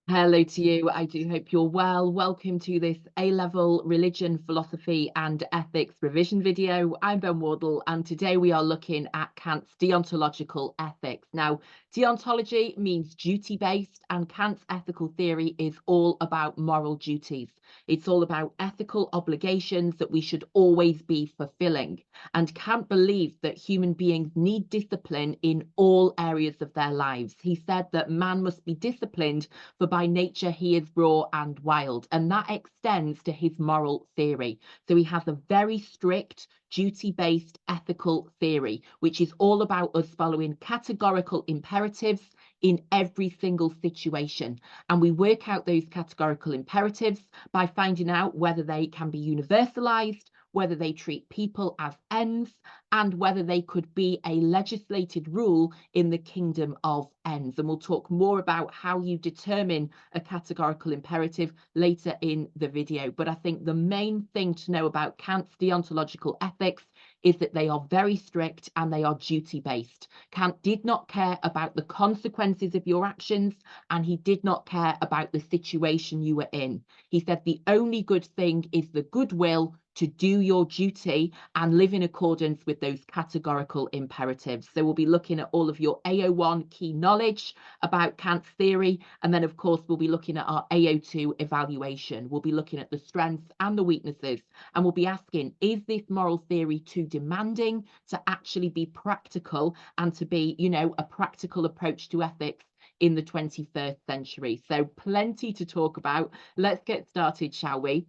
Hello to you. I do hope you're well. Welcome to this A-level religion, philosophy and ethics revision video. I'm Ben Wardle, and today we are looking at Kant's deontological ethics. Now, deontology means duty-based, and Kant's ethical theory is all about moral duties. It's all about ethical obligations that we should always be fulfilling. And Kant believed that human beings need discipline in all areas of their lives. He said that man must be disciplined, for by nature he is raw and wild, and that extends to his moral theory. So he has a very strict duty-based ethical theory, which is all about us following categorical imperatives in every single situation. And we work out those categorical imperatives by finding out whether they can be universalized, whether they treat people as ends, and whether they could be a legislated rule in the kingdom of ends. And we'll talk more about how you determine a categorical imperative later in the video. But I think the main thing to know about Kant's deontological ethics is that they are very strict and they are duty-based. Kant did not care about the consequences of your actions, and he did not care about the situation you were in. He said the only good thing is the goodwill to do your duty and live in accordance with those categorical imperatives. So we'll be looking at all of your AO1 key knowledge about Kant's theory, and then of course we'll be looking at our AO2 evaluation. We'll be looking at the strengths and the weaknesses, and we'll be asking, is this moral theory too demanding to actually be practical and to be, a practical approach to ethics in the 21st century? So plenty to talk about. Let's get started, shall we,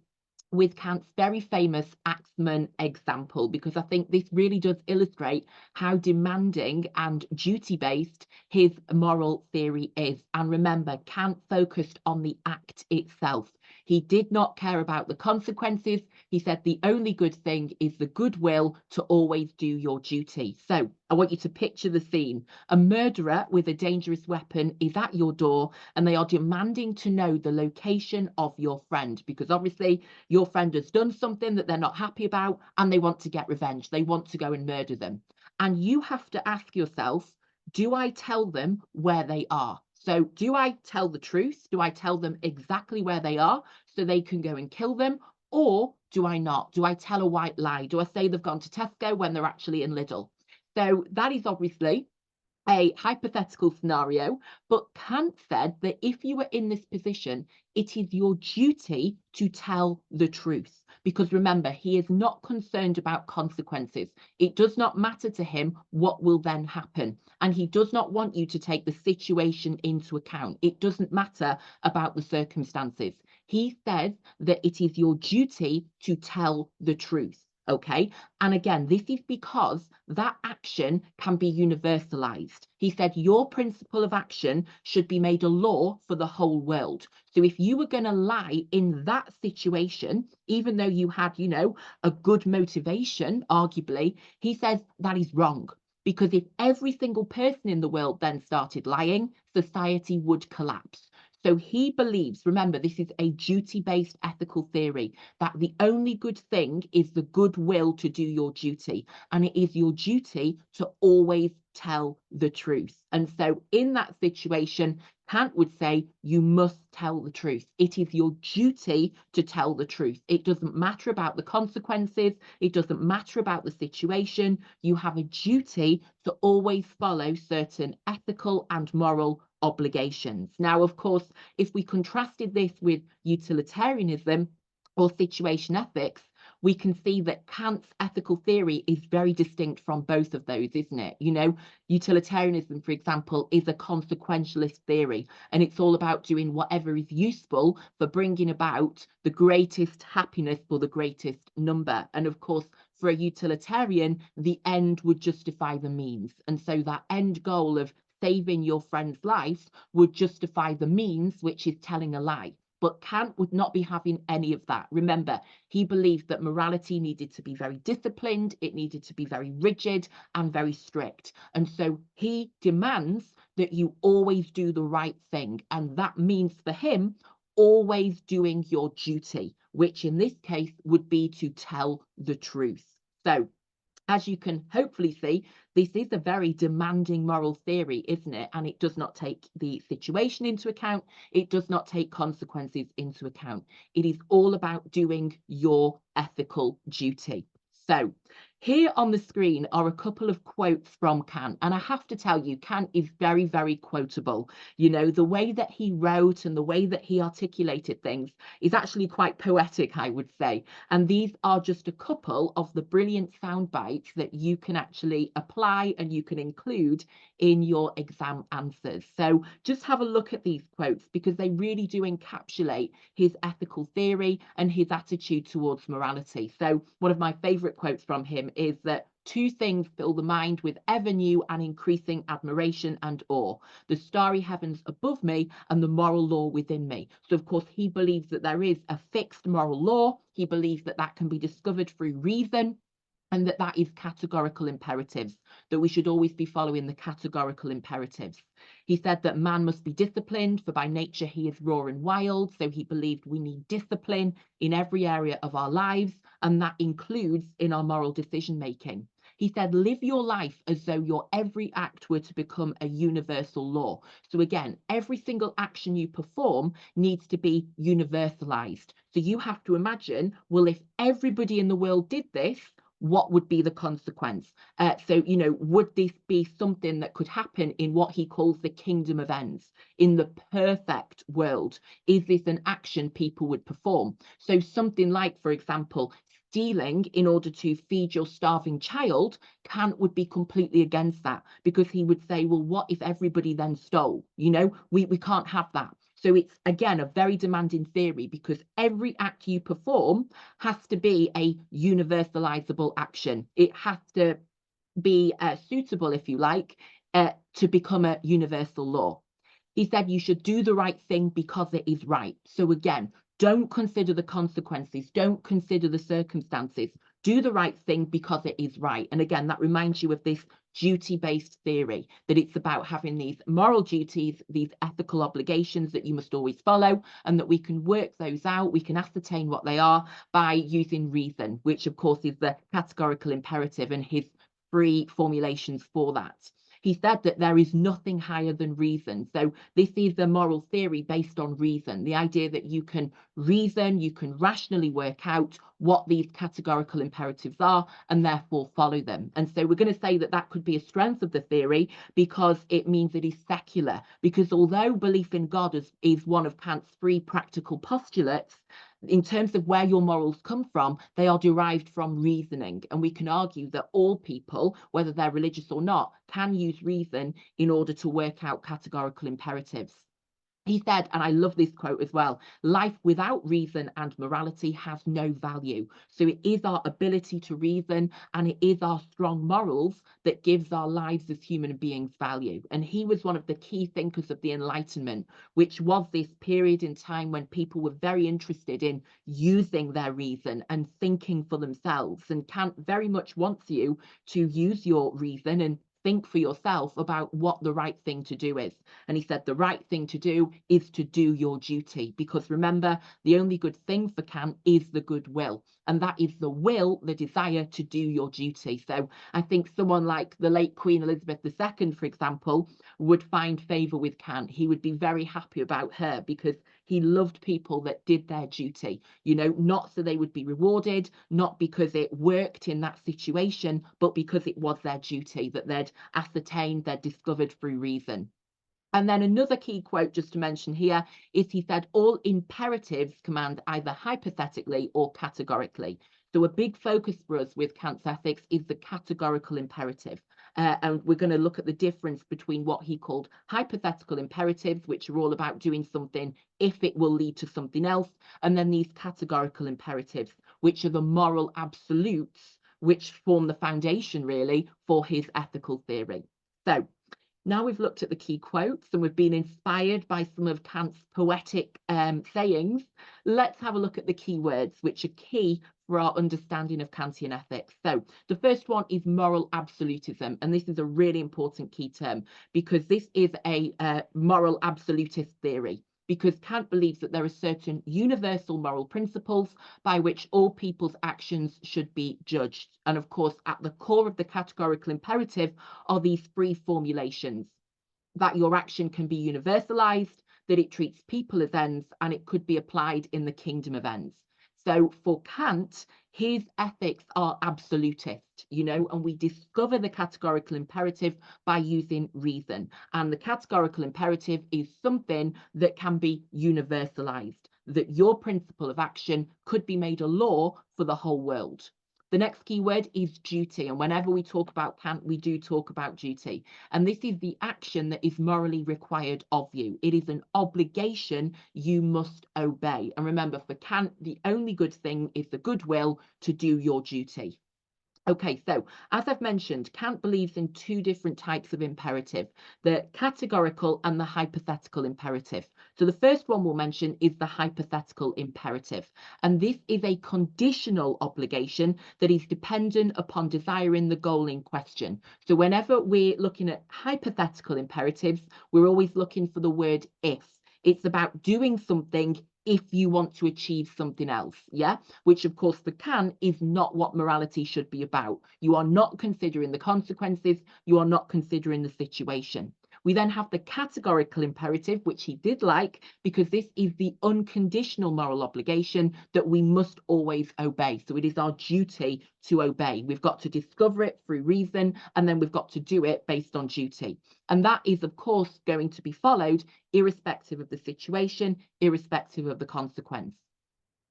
with Kant's very famous axeman example, because I think this really does illustrate how demanding and duty-based his moral theory is. And remember, Kant focused on the act itself. He did not care about the consequences. He said the only good thing is the goodwill to always do your duty. So I want you to picture the scene. A murderer with a dangerous weapon is at your door, and they are demanding to know the location of your friend, because obviously your friend has done something that they're not happy about and they want to get revenge. They want to go and murder them. And you have to ask yourself, do I tell them where they are? So do I tell the truth? Do I tell them exactly where they are so they can go and kill them? Or do I not? Do I tell a white lie? Do I say they've gone to Tesco when they're actually in Lidl? So that is obviously a hypothetical scenario, but Kant said that if you were in this position, it is your duty to tell the truth. Because remember, he is not concerned about consequences. It does not matter to him what will then happen. And he does not want you to take the situation into account. It doesn't matter about the circumstances. He says that it is your duty to tell the truth. Okay. And again, this is because that action can be universalized. He said your principle of action should be made a law for the whole world. So if you were going to lie in that situation, even though you had, a good motivation, arguably, he says that is wrong. Because if every single person in the world then started lying, society would collapse. So he believes, remember, this is a duty-based ethical theory, that the only good thing is the goodwill to do your duty. And it is your duty to always tell the truth. And so in that situation, Kant would say, you must tell the truth. It is your duty to tell the truth. It doesn't matter about the consequences. It doesn't matter about the situation. You have a duty to always follow certain ethical and moral obligations. Now, of course, if we contrasted this with utilitarianism or situation ethics, we can see that Kant's ethical theory is very distinct from both of those, isn't it? Utilitarianism, for example, is a consequentialist theory, and it's all about doing whatever is useful for bringing about the greatest happiness for the greatest number. And of course, for a utilitarian, the end would justify the means. And so that end goal of saving your friend's life would justify the means, which is telling a lie. But Kant would not be having any of that. Remember, he believed that morality needed to be very disciplined, it needed to be very rigid and very strict. And so he demands that you always do the right thing. And that means for him, always doing your duty, which in this case would be to tell the truth. So As you can hopefully see, this is a very demanding moral theory, isn't it? And it does not take the situation into account. It does not take consequences into account. It is all about doing your ethical duty. So here on the screen are a couple of quotes from Kant. And I have to tell you, Kant is very, very quotable. You know, the way that he wrote and the way that he articulated things is actually quite poetic, I would say. And these are just a couple of the brilliant sound bites that you can actually apply and you can include in your exam answers. So just have a look at these quotes because they really do encapsulate his ethical theory and his attitude towards morality. So one of my favorite quotes from him is that two things fill the mind with ever new and increasing admiration and awe: the starry heavens above me and the moral law within me. So of course he believes that there is a fixed moral law. He believes that that can be discovered through reason, and that that is categorical imperatives, that we should always be following the categorical imperatives. He said that man must be disciplined, for by nature he is raw and wild. So he believed we need discipline in every area of our lives, and that includes in our moral decision making. He said, live your life as though your every act were to become a universal law. So again, every single action you perform needs to be universalized. So you have to imagine, well, if everybody in the world did this, what would be the consequence? So, you know, would this be something that could happen in what he calls the kingdom of ends, in the perfect world? Is this an action people would perform? So something like, for example, stealing in order to feed your starving child, Kant would be completely against that, because he would say, well, what if everybody then stole? You know, we can't have that. So it's, again, a very demanding theory, because every act you perform has to be a universalizable action. It has to be suitable, if you like, to become a universal law. He said you should do the right thing because it is right. So again, don't consider the consequences, don't consider the circumstances. Do the right thing because it is right. And again, that reminds you of this duty-based theory, that it's about having these moral duties, these ethical obligations that you must always follow, and that we can work those out, we can ascertain what they are by using reason, which of course is the categorical imperative and his three formulations for that. He said that there is nothing higher than reason. So this is a moral theory based on reason, the idea that you can reason, you can rationally work out what these categorical imperatives are and therefore follow them. And so we're going to say that that could be a strength of the theory, because it means it is secular. Because although belief in God is one of Kant's three practical postulates, in terms of where your morals come from, they are derived from reasoning. And we can argue that all people, whether they're religious or not, can use reason in order to work out categorical imperatives. He said, and I love this quote as well, life without reason and morality has no value. So it is our ability to reason and it is our strong morals that gives our lives as human beings value. And he was one of the key thinkers of the Enlightenment, which was this period in time when people were very interested in using their reason and thinking for themselves. And Kant very much wants you to use your reason and think for yourself about what the right thing to do is. And he said the right thing to do is to do your duty, because remember, the only good thing for Kant is the good will, and that is the will, the desire to do your duty. So I think someone like the late Queen Elizabeth II, for example, would find favour with Kant. He would be very happy about her, because he loved people that did their duty, you know, not so they would be rewarded, not because it worked in that situation, but because it was their duty that they'd ascertained, they'd discovered through reason. And then another key quote just to mention here is he said, all imperatives command either hypothetically or categorically. So a big focus for us with Kant's ethics is the categorical imperative. And we're going to look at the difference between what he called hypothetical imperatives, which are all about doing something if it will lead to something else, and then these categorical imperatives, which are the moral absolutes, which form the foundation really for his ethical theory. So now we've looked at the key quotes and we've been inspired by some of Kant's poetic sayings, let's have a look at the key words, which are key for our understanding of Kantian ethics. So the first one is moral absolutism, and this is a really important key term, because this is a moral absolutist theory. because Kant believes that there are certain universal moral principles by which all people's actions should be judged. And of course, at the core of the categorical imperative are these three formulations: that your action can be universalized, that it treats people as ends, and it could be applied in the kingdom of ends. So for Kant, his ethics are absolutist, and we discover the categorical imperative by using reason. And the categorical imperative is something that can be universalized, that your principle of action could be made a law for the whole world. The next key word is duty. And whenever we talk about Kant, we do talk about duty. And this is the action that is morally required of you. It is an obligation you must obey. And remember, for Kant, the only good thing is the goodwill to do your duty. Okay, so as I've mentioned, Kant believes in two different types of imperative, the categorical and the hypothetical imperative. So the first one we'll mention is the hypothetical imperative. And this is a conditional obligation that is dependent upon desiring the goal in question. So whenever we're looking at hypothetical imperatives, we're always looking for the word if. It's about doing something if you want to achieve something else, which of course for Kant is not what morality should be about. You are not considering the consequences, you are not considering the situation. We then have the categorical imperative, which he did like, because this is the unconditional moral obligation that we must always obey. So it is our duty to obey. We've got to discover it through reason, and then we've got to do it based on duty. And that is, of course, going to be followed irrespective of the situation, irrespective of the consequence.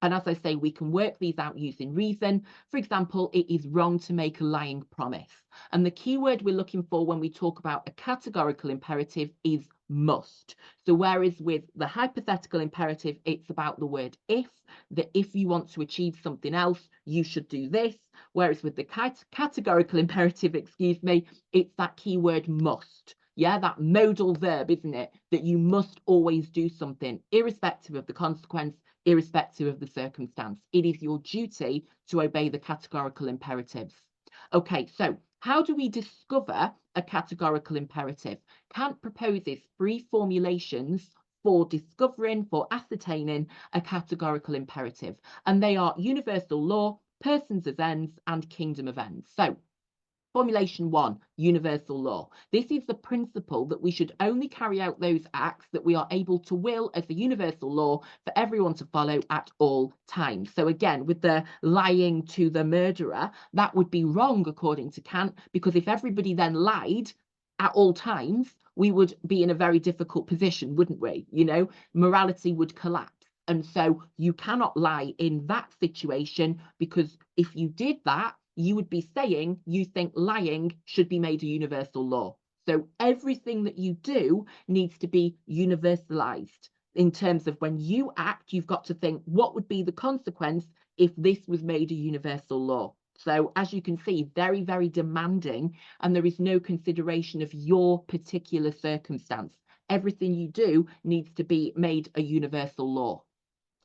And as I say, we can work these out using reason. For example, it is wrong to make a lying promise. And the key word we're looking for when we talk about a categorical imperative is must. So whereas with the hypothetical imperative, it's about the word if, that if you want to achieve something else, you should do this. Whereas with the categorical imperative, it's that key word must. That modal verb, isn't it? That you must always do something, irrespective of the consequence, irrespective of the circumstance. It is your duty to obey the categorical imperatives. Okay, so how do we discover a categorical imperative? Kant proposes three formulations for discovering, for ascertaining a categorical imperative, and they are universal law, persons as ends, and kingdom of ends. So Formulation 1, universal law. This is the principle that we should only carry out those acts that we are able to will as a universal law for everyone to follow at all times. So again, with the lying to the murderer, that would be wrong according to Kant, because if everybody then lied at all times, we would be in a very difficult position, wouldn't we? Morality would collapse. And so you cannot lie in that situation, because if you did that, you would be saying you think lying should be made a universal law. So everything that you do needs to be universalized in terms of when you act, you've got to think what would be the consequence if this was made a universal law. So as you can see, very, very demanding, and there is no consideration of your particular circumstance. Everything you do needs to be made a universal law.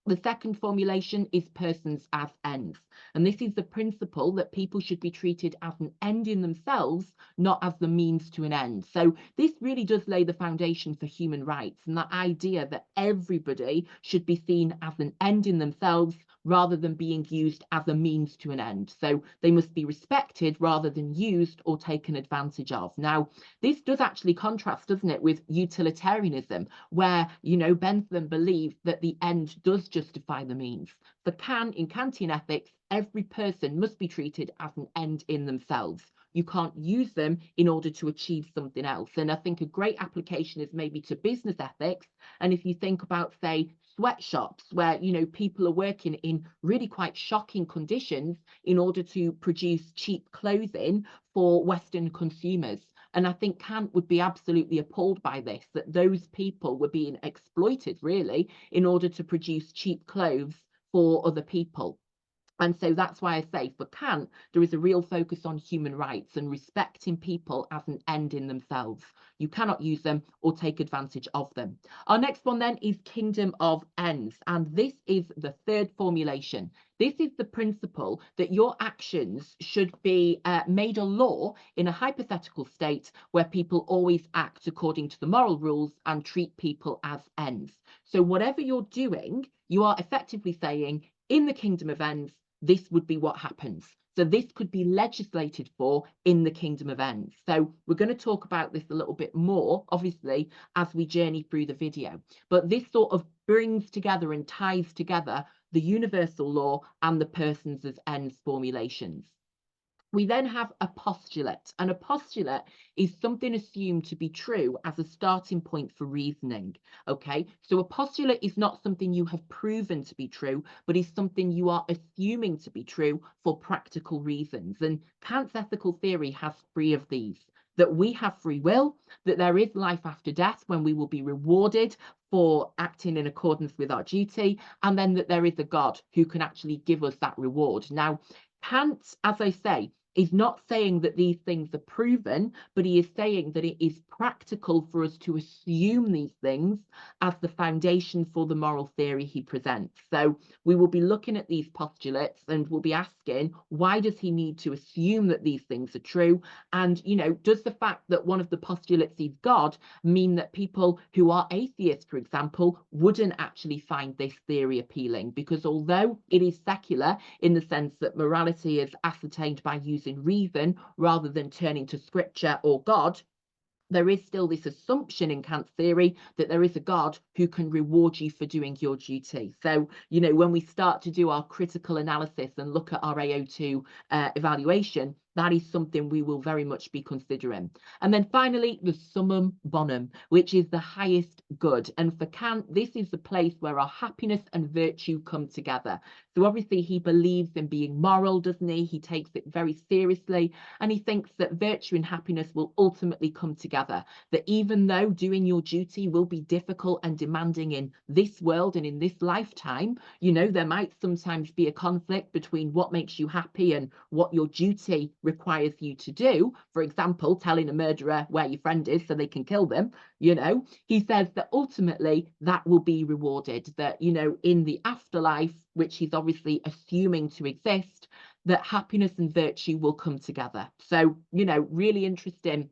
The second formulation is persons as ends. And this is the principle that people should be treated as an end in themselves, not as the means to an end. So this really does lay the foundation for human rights, and that idea that everybody should be seen as an end in themselves rather than being used as a means to an end. So they must be respected rather than used or taken advantage of. Now, this does actually contrast, doesn't it, with utilitarianism, where, Bentham believed that the end does justify the means. For Kant, in Kantian ethics, every person must be treated as an end in themselves. You can't use them in order to achieve something else. And I think a great application is maybe to business ethics. And if you think about, say, sweatshops where, people are working in really quite shocking conditions in order to produce cheap clothing for Western consumers. And I think Kant would be absolutely appalled by this, that those people were being exploited, really, in order to produce cheap clothes for other people. And so that's why I say for Kant, there is a real focus on human rights and respecting people as an end in themselves. You cannot use them or take advantage of them. Our next one then is kingdom of ends. And this is the third formulation. This is the principle that your actions should be made a law in a hypothetical state where people always act according to the moral rules and treat people as ends. So whatever you're doing, you are effectively saying, in the kingdom of ends, this would be what happens. So this could be legislated for in the kingdom of ends. So we're going to talk about this a little bit more, obviously, as we journey through the video. But this sort of brings together and ties together the universal law and the persons as ends formulations. We then have a postulate, and a postulate is something assumed to be true as a starting point for reasoning. Okay, so a postulate is not something you have proven to be true, but is something you are assuming to be true for practical reasons. And Kant's ethical theory has three of these: that we have free will, that there is life after death when we will be rewarded for acting in accordance with our duty, and then that there is a God who can actually give us that reward. Now, Kant, as I say, is not saying that these things are proven, but he is saying that it is practical for us to assume these things as the foundation for the moral theory he presents. So we will be looking at these postulates and we'll be asking, why does he need to assume that these things are true? And, you know, does the fact that one of the postulates is God mean that people who are atheists, for example, wouldn't actually find this theory appealing? Because although it is secular in the sense that morality is ascertained by using reason rather than turning to scripture or God, there is still this assumption in Kant's theory that there is a God who can reward you for doing your duty. So, you know, when we start to do our critical analysis and look at our AO2 evaluation, that is something we will very much be considering. And then finally, the summum bonum, which is the highest good. And for Kant, this is the place where our happiness and virtue come together. So obviously he believes in being moral, doesn't he? He takes it very seriously, and he thinks that virtue and happiness will ultimately come together. That even though doing your duty will be difficult and demanding in this world and in this lifetime, you know, there might sometimes be a conflict between what makes you happy and what your duty requires you to do. For example, telling a murderer where your friend is so they can kill them. You know, he says that ultimately that will be rewarded, that, you know, in the afterlife, which he's obviously assuming to exist, that happiness and virtue will come together. So, you know, really interesting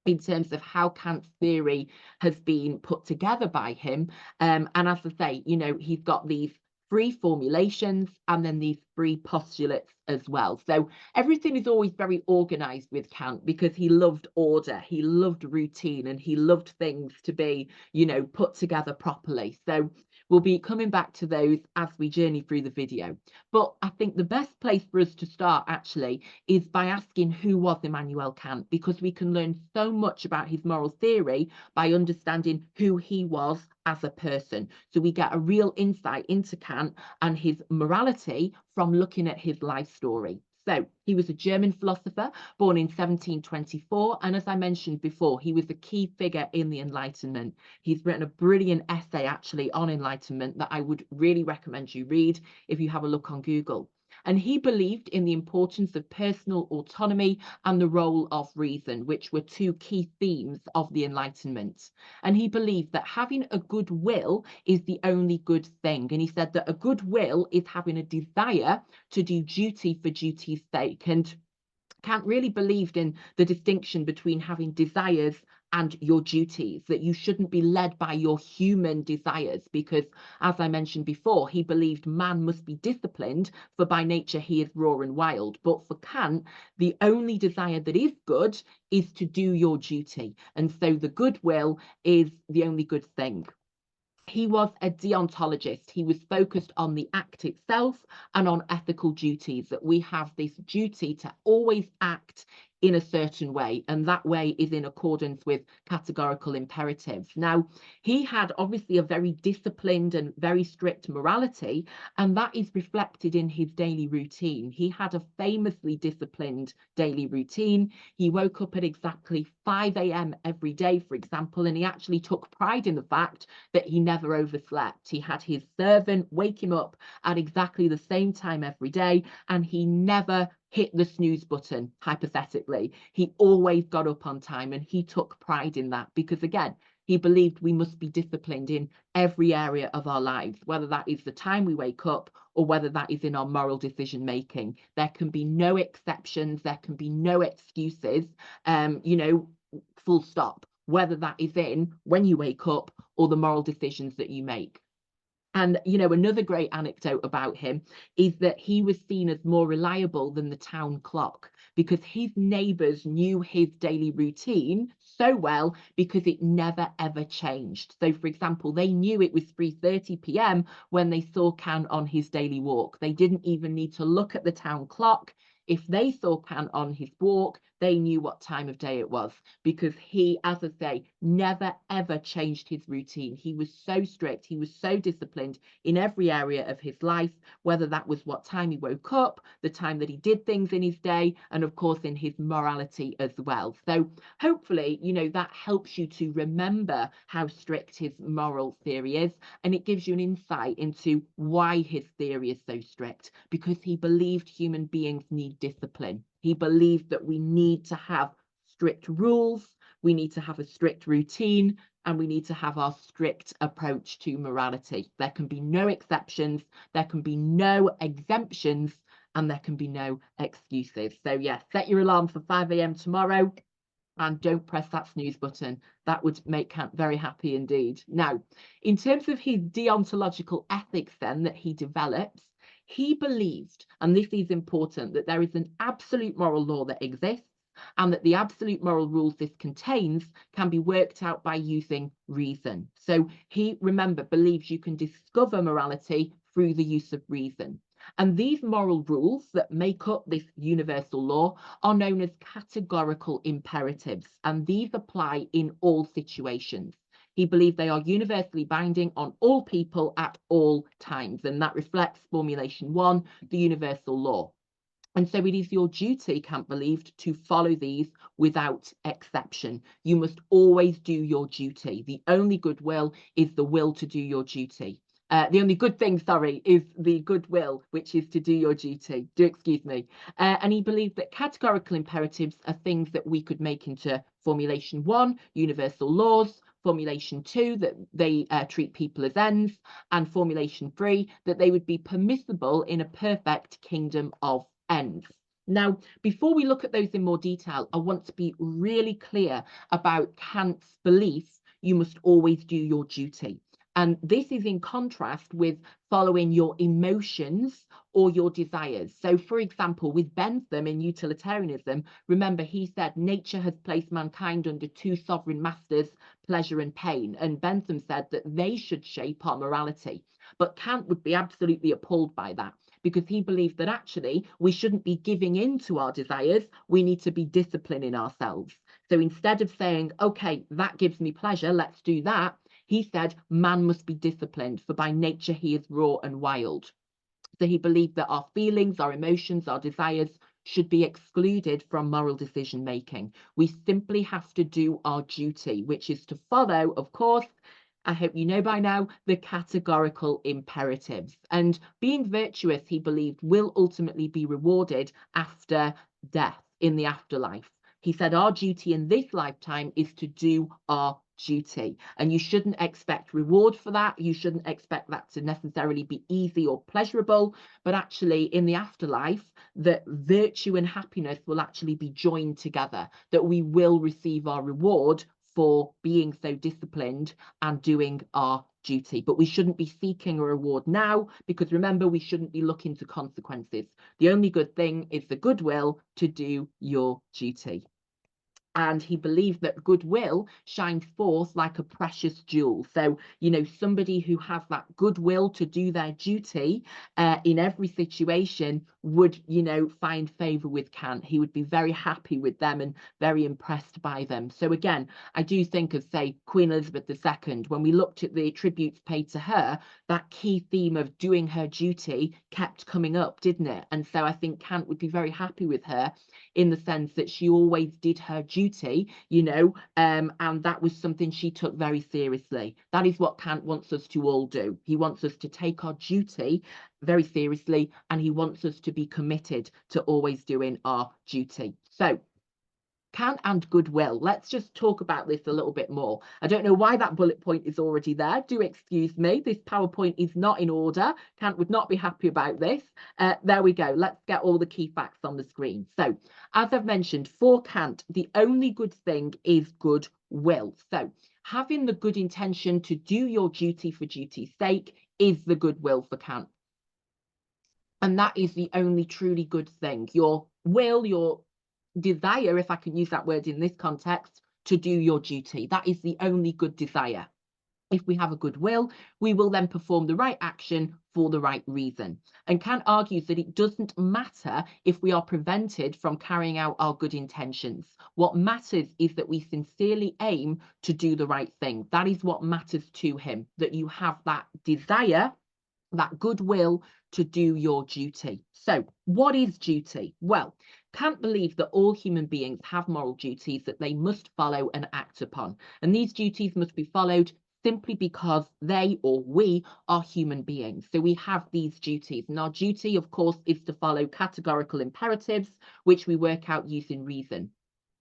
in terms of how Kant's theory has been put together by him. And as I say, you know, he's got these three formulations and then these three postulates as well. So everything is always very organized with Kant because he loved order, he loved routine, and he loved things to be, you know, put together properly. So we'll be coming back to those as we journey through the video. But I think the best place for us to start actually is by asking, who was Immanuel Kant? Because we can learn so much about his moral theory by understanding who he was as a person. So we get a real insight into Kant and his morality from looking at his life story. So he was a German philosopher born in 1724. And as I mentioned before, he was a key figure in the Enlightenment. He's written a brilliant essay actually on enlightenment that I would really recommend you read if you have a look on Google. And he believed in the importance of personal autonomy and the role of reason, which were two key themes of the Enlightenment. And he believed that having a good will is the only good thing. And he said that a good will is having a desire to do duty for duty's sake. And Kant really believed in the distinction between having desires and your duties, that you shouldn't be led by your human desires, because as I mentioned before, he believed man must be disciplined, for by nature he is raw and wild. But for Kant, the only desire that is good is to do your duty. And so the goodwill is the only good thing. He was a deontologist. He was focused on the act itself and on ethical duties, that we have this duty to always act in a certain way, and that way is in accordance with categorical imperatives. Now, he had obviously a very disciplined and very strict morality, and that is reflected in his daily routine. He had a famously disciplined daily routine. He woke up at exactly 5 a.m. every day, for example, and he actually took pride in the fact that he never overslept. He had his servant wake him up at exactly the same time every day, and he never hit the snooze button, hypothetically. He always got up on time, and he took pride in that because, again, he believed we must be disciplined in every area of our lives, whether that is the time we wake up or whether that is in our moral decision making. There can be no exceptions, there can be no excuses, full stop, whether that is in when you wake up or the moral decisions that you make. And, another great anecdote about him is that he was seen as more reliable than the town clock because his neighbours knew his daily routine so well because it never, ever changed. So, for example, they knew it was 3:30 p.m. when they saw Kant on his daily walk. They didn't even need to look at the town clock. If they saw Kant on his walk, they knew what time of day it was because he, as I say, never ever changed his routine. He was so strict, he was so disciplined in every area of his life, whether that was what time he woke up, the time that he did things in his day, and of course in his morality as well. So hopefully, that helps you to remember how strict his moral theory is, and it gives you an insight into why his theory is so strict, because he believed human beings need discipline. He believed that we need to have strict rules, we need to have a strict routine, and we need to have our strict approach to morality. There can be no exceptions, there can be no exemptions, and there can be no excuses. So yes, set your alarm for 5 a.m. tomorrow and don't press that snooze button. That would make Kant very happy indeed. Now, in terms of his deontological ethics then that he develops, he believed, and this is important, that there is an absolute moral law that exists and that the absolute moral rules this contains can be worked out by using reason. So he, remember, believes you can discover morality through the use of reason. And these moral rules that make up this universal law are known as categorical imperatives, and these apply in all situations. He believed they are universally binding on all people at all times, and that reflects Formulation 1, the universal law. And so it is your duty, Kant believed, to follow these without exception. You must always do your duty. The only goodwill is the will to do your duty. The only good thing, is the goodwill, which is to do your duty. Excuse me. And he believed that categorical imperatives are things that we could make into Formulation 1, universal laws, Formulation 2, that they treat people as ends, and Formulation 3, that they would be permissible in a perfect kingdom of ends. Now, before we look at those in more detail, I want to be really clear about Kant's belief you must always do your duty. And this is in contrast with following your emotions or your desires. So, for example, with Bentham in utilitarianism, remember he said nature has placed mankind under two sovereign masters, pleasure and pain. And Bentham said that they should shape our morality. But Kant would be absolutely appalled by that, because he believed that actually we shouldn't be giving in to our desires, we need to be disciplining ourselves. So instead of saying, okay, that gives me pleasure, let's do that, he said man must be disciplined, for by nature he is raw and wild. So he believed that our feelings, our emotions, our desires should be excluded from moral decision making. We simply have to do our duty, which is to follow, of course, I hope you know by now, the categorical imperatives. And being virtuous, he believed, will ultimately be rewarded after death, in the afterlife. He said our duty in this lifetime is to do our duty, and you shouldn't expect reward for that. You shouldn't expect that to necessarily be easy or pleasurable, but actually in the afterlife, that virtue and happiness will actually be joined together, that we will receive our reward for being so disciplined and doing our duty. But we shouldn't be seeking a reward now, because remember, we shouldn't be looking to consequences. The only good thing is the goodwill to do your duty. And he believed that goodwill shines forth like a precious jewel. So, you know, somebody who has that goodwill to do their duty in every situation would, you know, find favor with Kant. He would be very happy with them and very impressed by them. So again, I do think of, say, Queen Elizabeth II. When we looked at the tributes paid to her, that key theme of doing her duty kept coming up, didn't it? And so I think Kant would be very happy with her in the sense that she always did her duty, you know, and that was something she took very seriously. That is what Kant wants us to all do. He wants us to take our duty very seriously, and he wants us to be committed to always doing our duty. So Kant and goodwill. Let's just talk about this a little bit more. I don't know why that bullet point is already there. Do excuse me. This PowerPoint is not in order. Kant would not be happy about this. There we go. Let's get all the key facts on the screen. So, as I've mentioned, for Kant, the only good thing is goodwill. So, having the good intention to do your duty for duty's sake is the goodwill for Kant. And that is the only truly good thing. Your will, your desire, if I can use that word in this context, to do your duty. That is the only good desire. If we have a good will, we will then perform the right action for the right reason. And Kant argues that it doesn't matter if we are prevented from carrying out our good intentions. What matters is that we sincerely aim to do the right thing. That is what matters to him, that you have that desire, that goodwill to do your duty. So what is duty? Well, Kant believed that all human beings have moral duties that they must follow and act upon. And these duties must be followed simply because they, or we, are human beings. So we have these duties. And our duty, of course, is to follow categorical imperatives, which we work out using reason.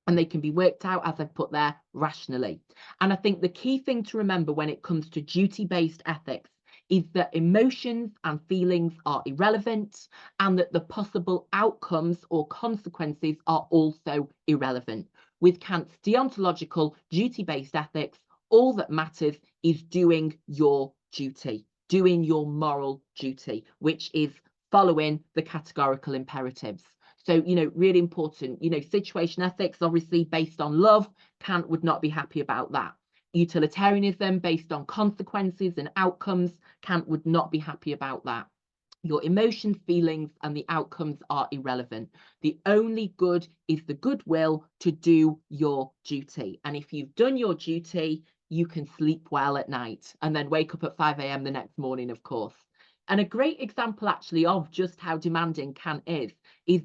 And they can be worked out, as I've put there, rationally. And I think the key thing to remember when it comes to duty-based ethics is that emotions and feelings are irrelevant, and that the possible outcomes or consequences are also irrelevant. With Kant's deontological duty-based ethics, all that matters is doing your duty, doing your moral duty, which is following the categorical imperatives. So, you know, really important, you know, situation ethics, obviously based on love, Kant would not be happy about that. Utilitarianism based on consequences and outcomes, Kant would not be happy about that. Your emotions, feelings, and the outcomes are irrelevant. The only good is the goodwill to do your duty. And if you've done your duty, you can sleep well at night and then wake up at 5 a.m. the next morning, of course. And a great example actually of just how demanding Kant is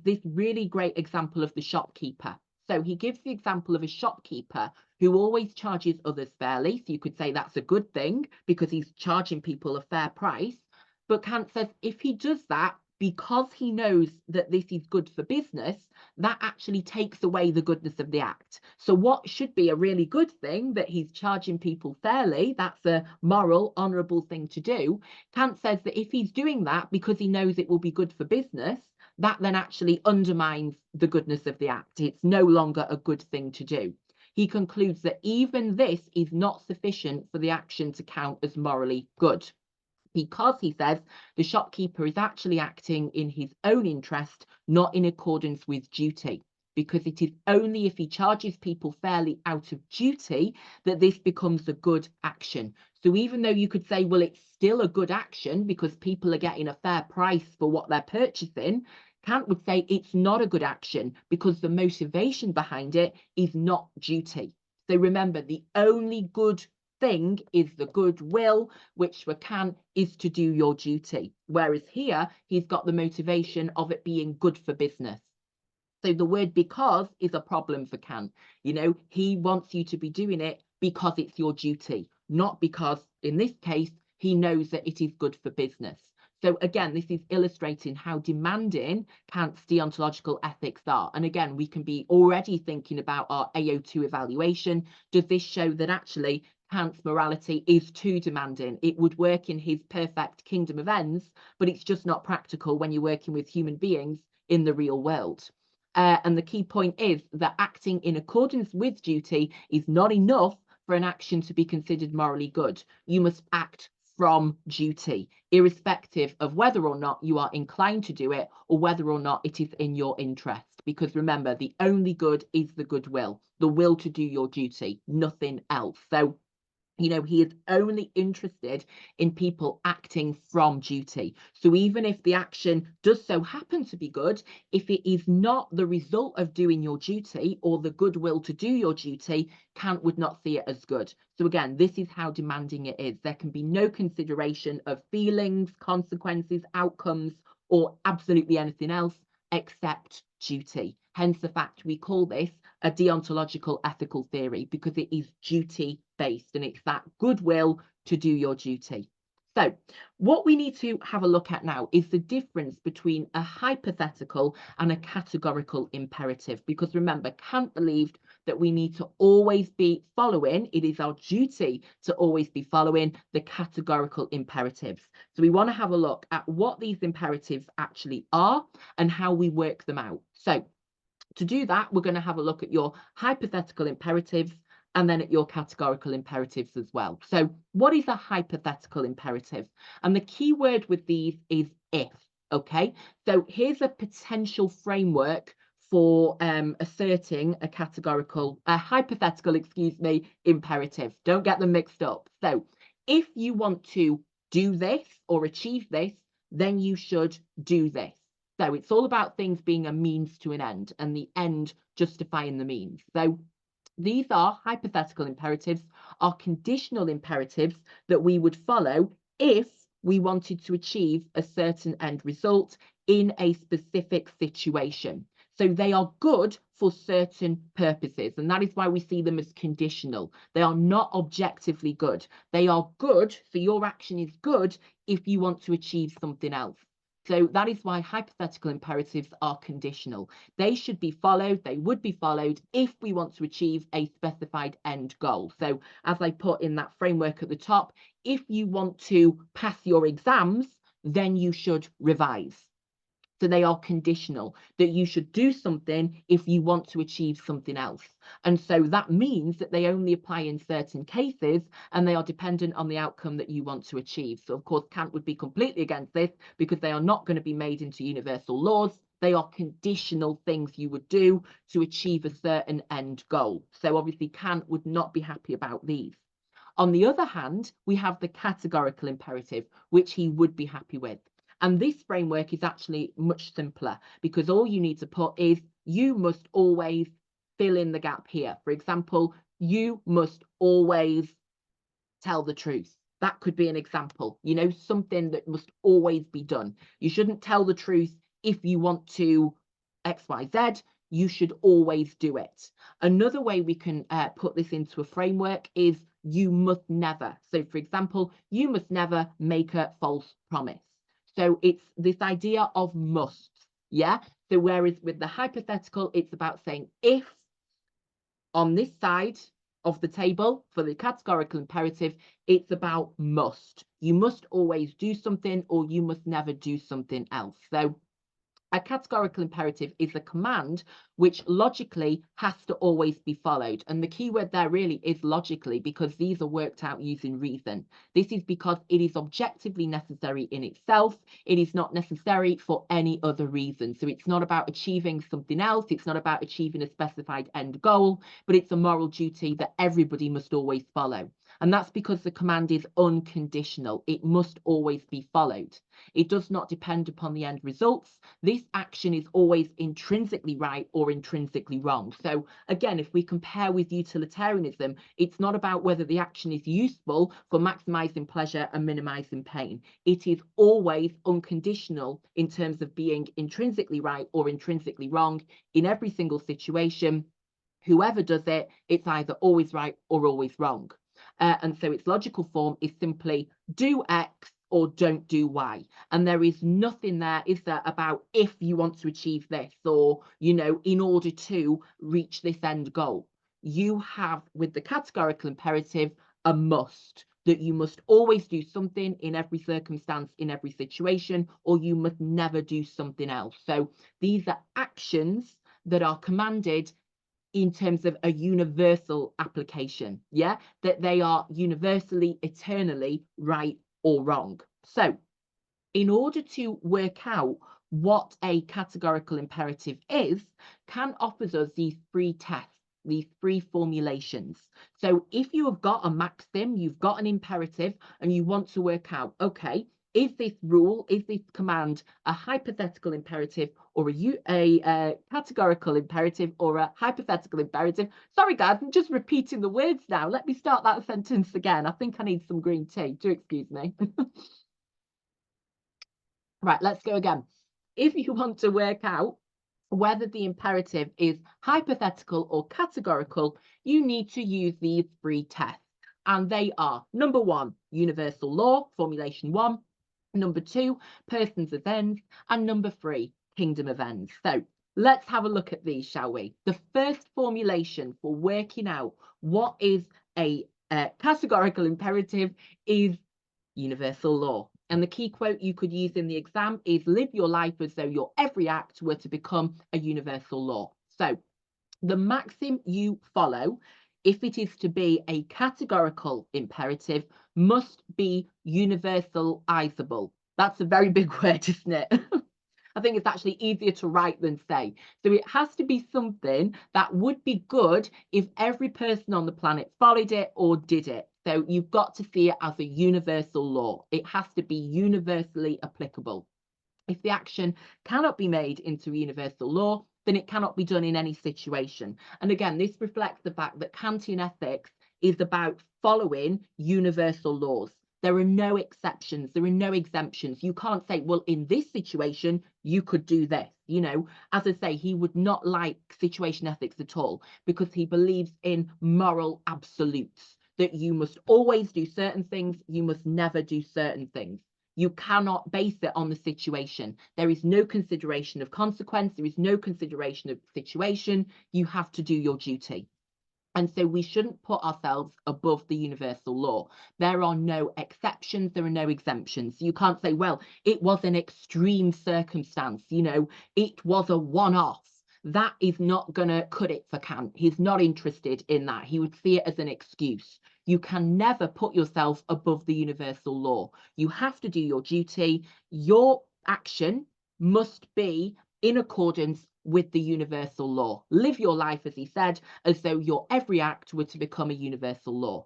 this really great example of the shopkeeper. So he gives the example of a shopkeeper who always charges others fairly. So you could say that's a good thing because he's charging people a fair price. But Kant says if he does that because he knows that this is good for business, that actually takes away the goodness of the act. So what should be a really good thing, that he's charging people fairly, that's a moral, honourable thing to do. Kant says that if he's doing that because he knows it will be good for business, that then actually undermines the goodness of the act. It's no longer a good thing to do. He concludes that even this is not sufficient for the action to count as morally good, because he says the shopkeeper is actually acting in his own interest, not in accordance with duty, because it is only if he charges people fairly out of duty that this becomes a good action. So even though you could say, well, it's still a good action because people are getting a fair price for what they're purchasing, Kant would say it's not a good action because the motivation behind it is not duty. So remember, the only good thing is the goodwill, which for Kant is to do your duty. Whereas here, he's got the motivation of it being good for business. So the word because is a problem for Kant. You know, he wants you to be doing it because it's your duty, not because, in this case, he knows that it is good for business. So again, this is illustrating how demanding Kant's deontological ethics are. And again, we can be already thinking about our AO2 evaluation. Does this show that actually Kant's morality is too demanding? It would work in his perfect kingdom of ends, but it's just not practical when you're working with human beings in the real world. And the key point is that acting in accordance with duty is not enough for an action to be considered morally good. You must act from duty, irrespective of whether or not you are inclined to do it or whether or not it is in your interest. Because remember, the only good is the goodwill, the will to do your duty, nothing else. So, you know, he is only interested in people acting from duty. So even if the action does so happen to be good, if it is not the result of doing your duty or the goodwill to do your duty, Kant would not see it as good. So again, this is how demanding it is. There can be no consideration of feelings, consequences, outcomes, or absolutely anything else except duty. Hence the fact we call this a deontological ethical theory, because it is duty based and it's that goodwill to do your duty. So what we need to have a look at now is the difference between a hypothetical and a categorical imperative, because remember, Kant believed that we need to always be following, it is our duty to always be following the categorical imperatives. So we want to have a look at what these imperatives actually are and how we work them out. So to do that, we're going to have a look at your hypothetical imperatives and then at your categorical imperatives as well. So what is a hypothetical imperative? And the key word with these is if, okay? So here's a potential framework for asserting a hypothetical, imperative. Don't get them mixed up. So if you want to do this or achieve this, then you should do this. So it's all about things being a means to an end and the end justifying the means. So these are hypothetical imperatives, are conditional imperatives that we would follow if we wanted to achieve a certain end result in a specific situation. So they are good for certain purposes, and that is why we see them as conditional. They are not objectively good. They are good, so your action is good if you want to achieve something else. So that is why hypothetical imperatives are conditional. They should be followed, they would be followed if we want to achieve a specified end goal. So as I put in that framework at the top, if you want to pass your exams, then you should revise. So they are conditional, that you should do something if you want to achieve something else. And so that means that they only apply in certain cases and they are dependent on the outcome that you want to achieve. So of course, Kant would be completely against this because they are not going to be made into universal laws. They are conditional things you would do to achieve a certain end goal. So obviously Kant would not be happy about these. On the other hand, we have the categorical imperative, which he would be happy with. And this framework is actually much simpler because all you need to put is you must always fill in the gap here. For example, you must always tell the truth. That could be an example, you know, something that must always be done. You shouldn't tell the truth if you want to X, Y, Z. You should always do it. Another way we can put this into a framework is you must never. So for example, you must never make a false promise. So it's this idea of must, yeah? So whereas with the hypothetical, it's about saying if on this side of the table for the categorical imperative, it's about must. You must always do something or you must never do something else. So a categorical imperative is a command which logically has to always be followed. And the key word there really is logically, because these are worked out using reason. This is because it is objectively necessary in itself. It is not necessary for any other reason. So it's not about achieving something else. It's not about achieving a specified end goal, but it's a moral duty that everybody must always follow. And that's because the command is unconditional. It must always be followed. It does not depend upon the end results. This action is always intrinsically right or intrinsically wrong. So again, if we compare with utilitarianism, it's not about whether the action is useful for maximizing pleasure and minimizing pain. It is always unconditional in terms of being intrinsically right or intrinsically wrong in every single situation. Whoever does it, it's either always right or always wrong. And so its logical form is simply do X or don't do Y. And there is nothing there, is there, about if you want to achieve this or, you know, in order to reach this end goal. You have, with the categorical imperative, a must, that you must always do something in every circumstance, in every situation, or you must never do something else. So these are actions that are commanded in terms of a universal application, yeah, that they are universally, eternally right or wrong. So in order to work out what a categorical imperative is, Kant offers us these three tests, these three formulations. So if you have got a maxim, you've got an imperative, and you want to work out, okay, is this rule, is this command a hypothetical imperative or a categorical imperative or a hypothetical imperative? Sorry, guys, I'm just repeating the words now. Let me start that sentence again. I think I need some green tea. Do excuse me. Right, let's go again. If you want to work out whether the imperative is hypothetical or categorical, you need to use these three tests. And they are, number one, universal law, formulation one. Number two, persons as ends. And number three, kingdom of ends. So let's have a look at these, shall we? The first formulation for working out what is a categorical imperative is universal law. And the key quote you could use in the exam is live your life as though your every act were to become a universal law. So the maxim you follow, if it is to be a categorical imperative, must be universalizable. That's a very big word, isn't it? I think it's actually easier to write than say. So it has to be something that would be good if every person on the planet followed it or did it. So you've got to see it as a universal law. It has to be universally applicable. If the action cannot be made into a universal law, then it cannot be done in any situation. And again, this reflects the fact that Kantian ethics is about following universal laws. There are no exceptions. There are no exemptions. You can't say, well, in this situation, you could do this. You know, as I say, he would not like situation ethics at all because he believes in moral absolutes, that you must always do certain things. You must never do certain things. You cannot base it on the situation. There is no consideration of consequence. There is no consideration of situation. You have to do your duty. And so we shouldn't put ourselves above the universal law. There are no exceptions. There are no exemptions. You can't say, well, it was an extreme circumstance. You know, it was a one-off. That is not going to cut it for Kant. He's not interested in that. He would see it as an excuse. You can never put yourself above the universal law. You have to do your duty. Your action must be in accordance with the universal law. Live your life, as he said, as though your every act were to become a universal law.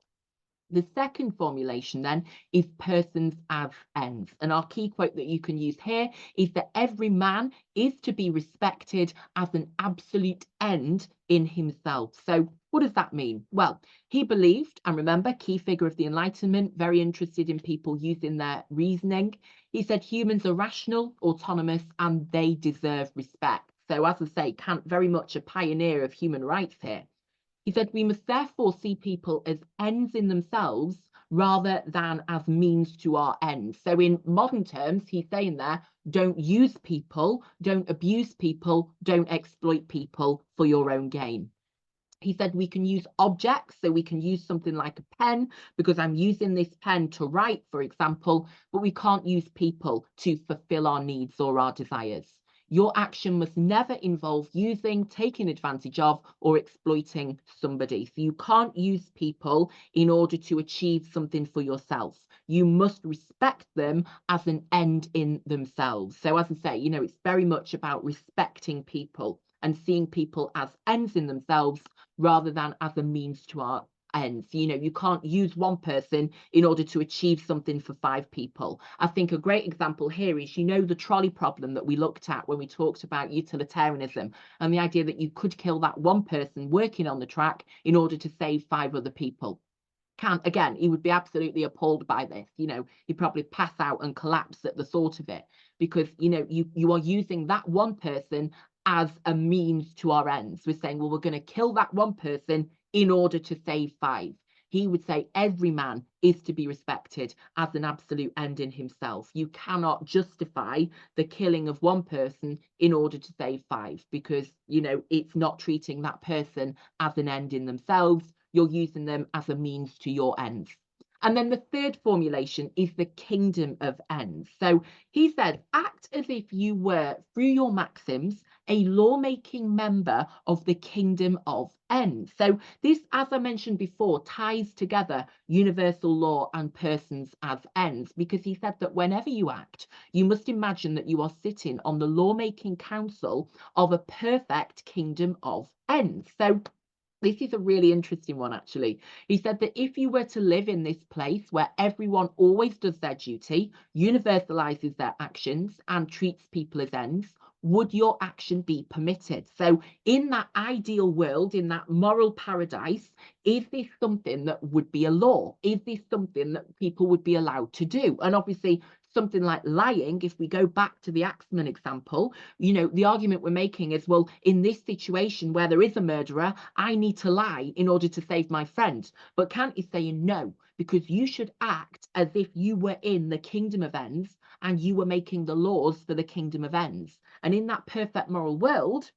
The second formulation then is persons as ends. And our key quote that you can use here is that every man is to be respected as an absolute end in himself. So what does that mean? Well, he believed, and remember, key figure of the Enlightenment, very interested in people using their reasoning. He said humans are rational, autonomous, and they deserve respect. So as I say, Kant very much a pioneer of human rights here. He said, we must therefore see people as ends in themselves rather than as means to our ends. So in modern terms, he's saying there, don't use people, don't abuse people, don't exploit people for your own gain. He said we can use objects, so we can use something like a pen because I'm using this pen to write, for example, but we can't use people to fulfill our needs or our desires. Your action must never involve using, taking advantage of, or exploiting somebody. So you can't use people in order to achieve something for yourself. You must respect them as an end in themselves. So as I say, you know, it's very much about respecting people and seeing people as ends in themselves rather than as a means to our ends. You know, you can't use one person in order to achieve something for 5 people. I think a great example here is, you know, the trolley problem that we looked at when we talked about utilitarianism and the idea that you could kill that one person working on the track in order to save 5 other people. Kant, again, he would be absolutely appalled by this. You know, he'd probably pass out and collapse at the thought of it because, you know, you are using that one person as a means to our ends. We're saying, well, we're going to kill that one person in order to save 5. He would say every man is to be respected as an absolute end in himself. You cannot justify the killing of one person in order to save 5 because, you know, it's not treating that person as an end in themselves. You're using them as a means to your ends. And then the third formulation is the kingdom of ends. So he said, act as if you were, through your maxims, a lawmaking member of the kingdom of ends. So this, as I mentioned before, ties together universal law and persons as ends, because he said that whenever you act, you must imagine that you are sitting on the lawmaking council of a perfect kingdom of ends. So this is a really interesting one, actually. He said that if you were to live in this place where everyone always does their duty, universalizes their actions, and treats people as ends, would your action be permitted? So in that ideal world, in that moral paradise, is this something that would be a law? Is this something that people would be allowed to do? And obviously, something like lying, if we go back to the Axeman example, you know, the argument we're making is, well, in this situation where there is a murderer, I need to lie in order to save my friend. But Kant is saying no, because you should act as if you were in the kingdom of ends and you were making the laws for the kingdom of ends. And in that perfect moral world,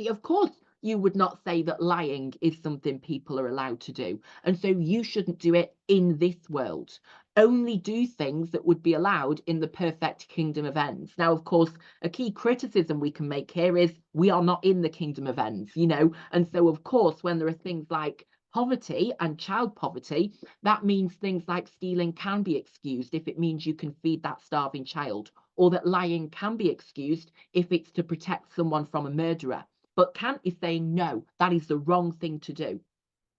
of course, you would not say that lying is something people are allowed to do. And so you shouldn't do it in this world. Only do things that would be allowed in the perfect kingdom of ends. Now, of course, a key criticism we can make here is we are not in the kingdom of ends, you know. And so, of course, when there are things like poverty and child poverty, that means things like stealing can be excused if it means you can feed that starving child, or that lying can be excused if it's to protect someone from a murderer. But Kant is saying, no, that is the wrong thing to do.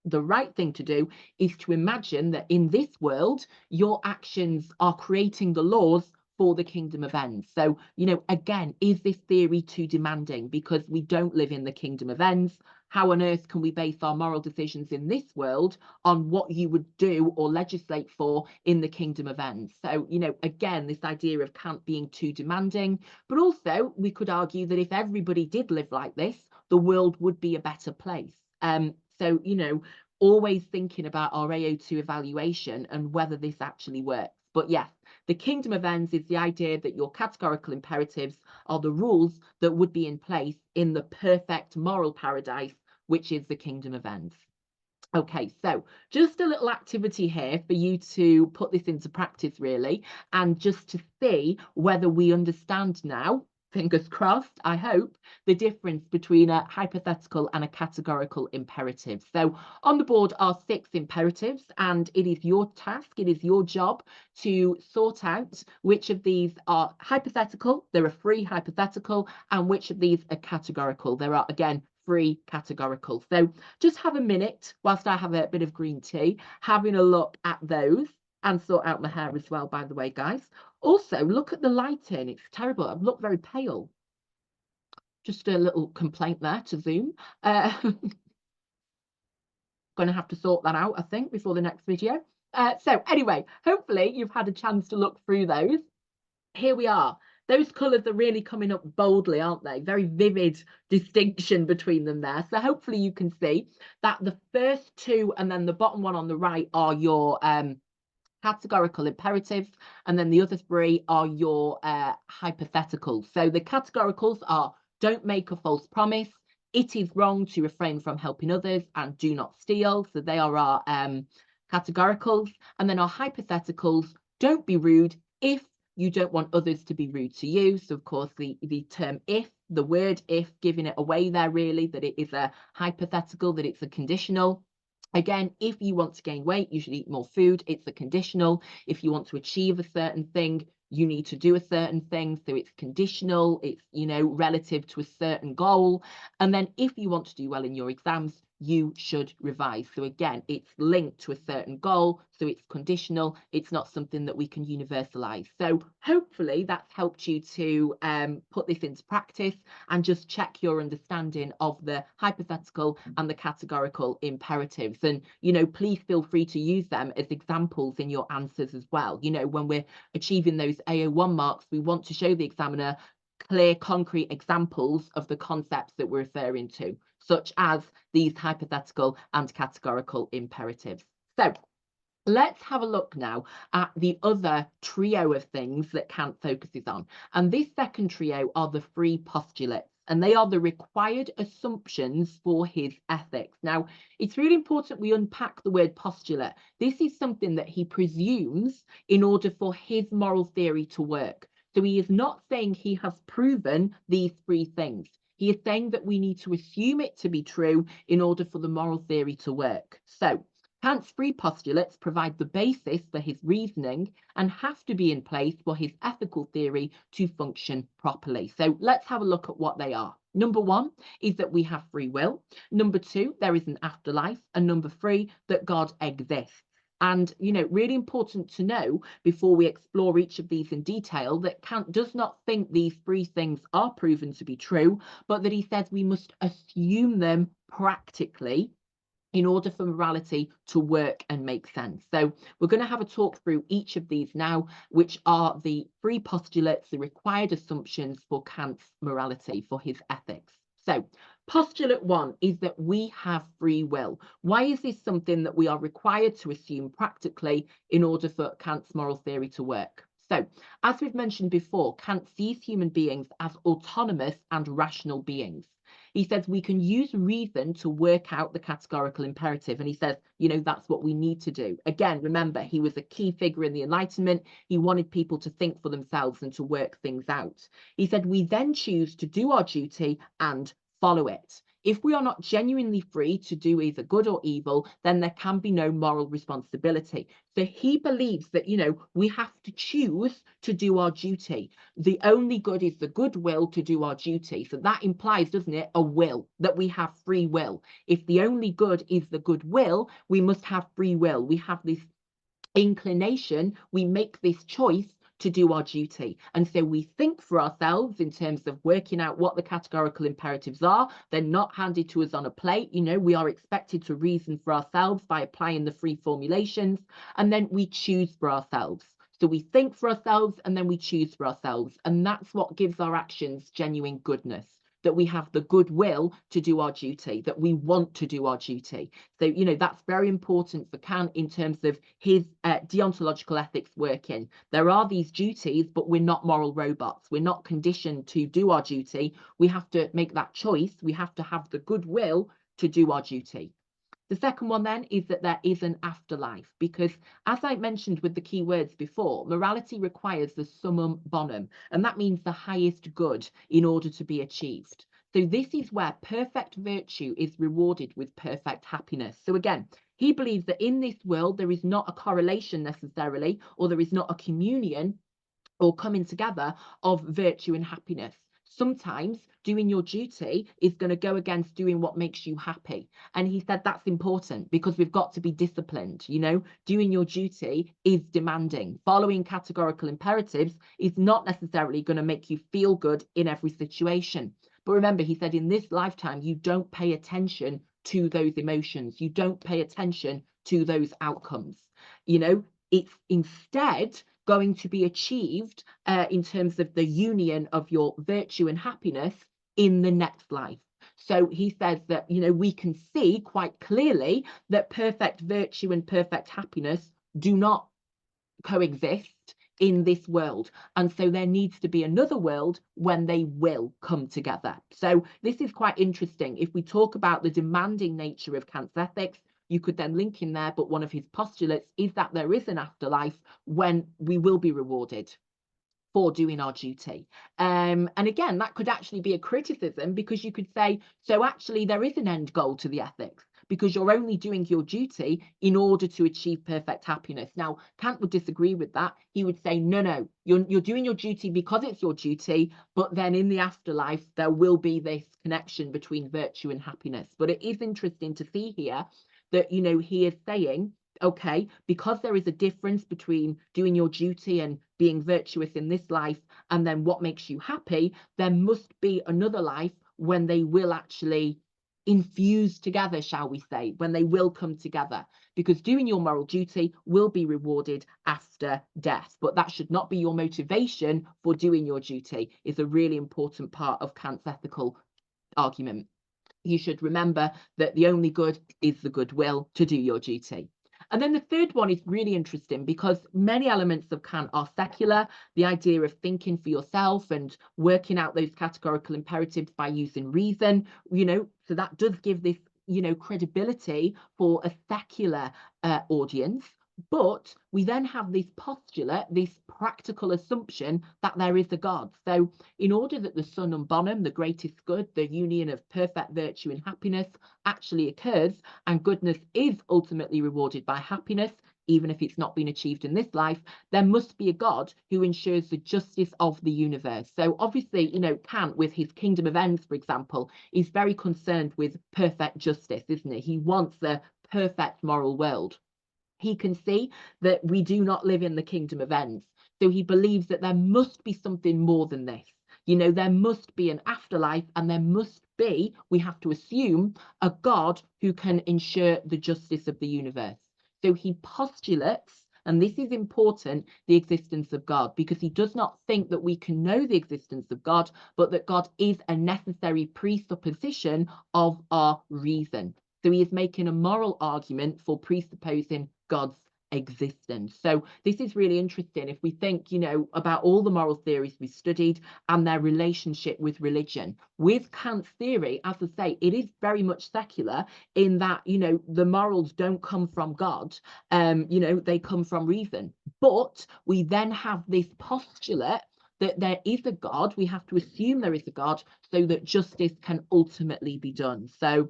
The right thing to do is to imagine that in this world, your actions are creating the laws for the kingdom of ends. So, you know, again, is this theory too demanding? Because we don't live in the kingdom of ends. How on earth can we base our moral decisions in this world on what you would do or legislate for in the kingdom of ends? So, you know, again, this idea of Kant being too demanding, but also we could argue that if everybody did live like this, the world would be a better place. So, you know, always thinking about our AO2 evaluation and whether this actually works. But yes, the kingdom of ends is the idea that your categorical imperatives are the rules that would be in place in the perfect moral paradise, which is the kingdom of ends. Okay, so just a little activity here for you to put this into practice, really, and just to see whether we understand now, fingers crossed, I hope, the difference between a hypothetical and a categorical imperative. So on the board are 6 imperatives, and it is your task, it is your job to sort out which of these are hypothetical, there are 3 hypothetical, and which of these are categorical. There are, again, 3 categorical. So just have a minute whilst I have a bit of green tea, having a look at those, and sort out my hair as well, by the way, guys. Also, look at the lighting. It's terrible. I've looked very pale. Just a little complaint there to Zoom. Going to have to sort that out, I think, before the next video. So anyway, hopefully you've had a chance to look through those. Here we are. Those colours are really coming up boldly, aren't they? Very vivid distinction between them there. So hopefully you can see that the first 2 and then the bottom one on the right are your categorical imperatives, and then the other 3 are your hypotheticals. So the categoricals are don't make a false promise, it is wrong to refrain from helping others, and do not steal. So they are our categoricals. And then our hypotheticals, don't be rude if you don't want others to be rude to you. So of course the term if, the word if, giving it away there really, that it is a hypothetical, that it's a conditional. Again, if you want to gain weight, you should eat more food. It's a conditional. If you want to achieve a certain thing, you need to do a certain thing. So it's conditional. It's, you know, relative to a certain goal. And then if you want to do well in your exams, you should revise. So again, it's linked to a certain goal. So it's conditional. It's not something that we can universalize. So hopefully that's helped you to put this into practice and just check your understanding of the hypothetical and the categorical imperatives. And, you know, please feel free to use them as examples in your answers as well. You know, when we're achieving those AO1 marks, we want to show the examiner clear, concrete examples of the concepts that we're referring to, such as these hypothetical and categorical imperatives. So let's have a look now at the other trio of things that Kant focuses on. And this second trio are the 3 postulates, and they are the required assumptions for his ethics. Now, it's really important we unpack the word postulate. This is something that he presumes in order for his moral theory to work. So he is not saying he has proven these 3 things. He is saying that we need to assume it to be true in order for the moral theory to work. So Kant's three postulates provide the basis for his reasoning and have to be in place for his ethical theory to function properly. So let's have a look at what they are. Number one is that we have free will. Number two, there is an afterlife. And number three, that God exists. And, really important to know before we explore each of these in detail that Kant does not think these three things are proven to be true, but that he says we must assume them practically in order for morality to work and make sense. So we're going to have a talk through each of these now, which are the three postulates, the required assumptions for Kant's morality, for his ethics. So postulate one is that we have free will. Why is this something that we are required to assume practically in order for Kant's moral theory to work? So, as we've mentioned before, Kant sees human beings as autonomous and rational beings. He says we can use reason to work out the categorical imperative. And he says, that's what we need to do. Again, remember, he was a key figure in the Enlightenment. He wanted people to think for themselves and to work things out. He said we then choose to do our duty and follow it. If we are not genuinely free to do either good or evil, then there can be no moral responsibility. So he believes that, we have to choose to do our duty. The only good is the goodwill to do our duty. So that implies, doesn't it, a will, that we have free will. If the only good is the goodwill, we must have free will. We have this inclination, we make this choice to do our duty. And so we think for ourselves in terms of working out what the categorical imperatives are. They're not handed to us on a plate. We are expected to reason for ourselves by applying the three formulations, and then we choose for ourselves. So we think for ourselves and then we choose for ourselves. And that's what gives our actions genuine goodness, that we have the goodwill to do our duty, that we want to do our duty. So, that's very important for Kant in terms of his deontological ethics working. There are these duties, but we're not moral robots. We're not conditioned to do our duty. We have to make that choice. We have to have the goodwill to do our duty. The second one then is that there is an afterlife, because as I mentioned with the key words before, morality requires the summum bonum, and that means the highest good in order to be achieved. So this is where perfect virtue is rewarded with perfect happiness. So again, he believes that in this world there is not a correlation necessarily, or there is not a communion or coming together of virtue and happiness. Sometimes doing your duty is going to go against doing what makes you happy. And he said that's important because we've got to be disciplined. Doing your duty is demanding. Following categorical imperatives is not necessarily going to make you feel good in every situation. But remember, he said in this lifetime, you don't pay attention to those emotions. You don't pay attention to those outcomes. It's instead going to be achieved in terms of the union of your virtue and happiness in the next life. So he says that, we can see quite clearly that perfect virtue and perfect happiness do not coexist in this world. And so there needs to be another world when they will come together. So this is quite interesting. If we talk about the demanding nature of Kant's ethics, you could then link in there, but one of his postulates is that there is an afterlife when we will be rewarded for doing our duty. And again, that could actually be a criticism, because you could say, so actually there is an end goal to the ethics, because you're only doing your duty in order to achieve perfect happiness. Now, Kant would disagree with that. He would say, no, you're doing your duty because it's your duty, but then in the afterlife, there will be this connection between virtue and happiness. But it is interesting to see here that, he is saying, okay, because there is a difference between doing your duty and being virtuous in this life and then what makes you happy, there must be another life when they will actually infuse together, shall we say, when they will come together, because doing your moral duty will be rewarded after death. But that should not be your motivation for doing your duty. It's a really important part of Kant's ethical argument. You should remember that the only good is the goodwill to do your duty. And then the third one is really interesting, because many elements of Kant are secular. The idea of thinking for yourself and working out those categorical imperatives by using reason, so that does give this, credibility for a secular audience. But we then have this postulate, this practical assumption that there is a God. So in order that the summum bonum, the greatest good, the union of perfect virtue and happiness actually occurs, and goodness is ultimately rewarded by happiness, even if it's not been achieved in this life, there must be a God who ensures the justice of the universe. So obviously, Kant, with his kingdom of ends, for example, is very concerned with perfect justice, isn't he? He wants a perfect moral world. He can see that we do not live in the kingdom of ends. So he believes that there must be something more than this. There must be an afterlife, and there must be, we have to assume, a God who can ensure the justice of the universe. So he postulates, and this is important, the existence of God, because he does not think that we can know the existence of God, but that God is a necessary presupposition of our reason. So he is making a moral argument for presupposing God's existence. So this is really interesting if we think, about all the moral theories we studied and their relationship with religion. With Kant's theory, as I say, it is very much secular in that, the morals don't come from God, they come from reason. But we then have this postulate that there is a God. We have to assume there is a God so that justice can ultimately be done. So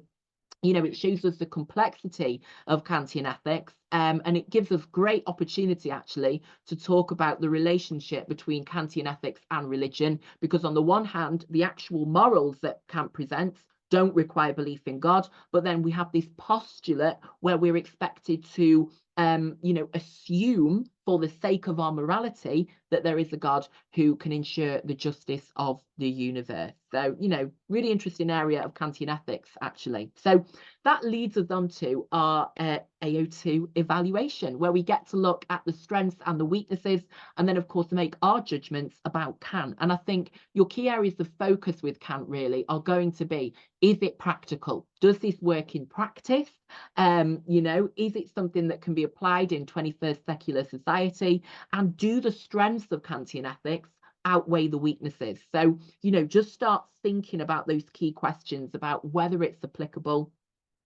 it shows us the complexity of Kantian ethics, and it gives us great opportunity actually to talk about the relationship between Kantian ethics and religion, because on the one hand, the actual morals that Kant presents don't require belief in God, but then we have this postulate where we're expected to assume for the sake of our morality that there is a God who can ensure the justice of the universe. So, really interesting area of Kantian ethics, actually. So that leads us on to our AO2 evaluation, where we get to look at the strengths and the weaknesses, and then, of course, make our judgments about Kant. And I think your key areas of focus with Kant really are going to be, is it practical? Does this work in practice? Is it something that can be applied in 21st secular society? And do the strengths of Kantian ethics outweigh the weaknesses? So, just start thinking about those key questions about whether it's applicable,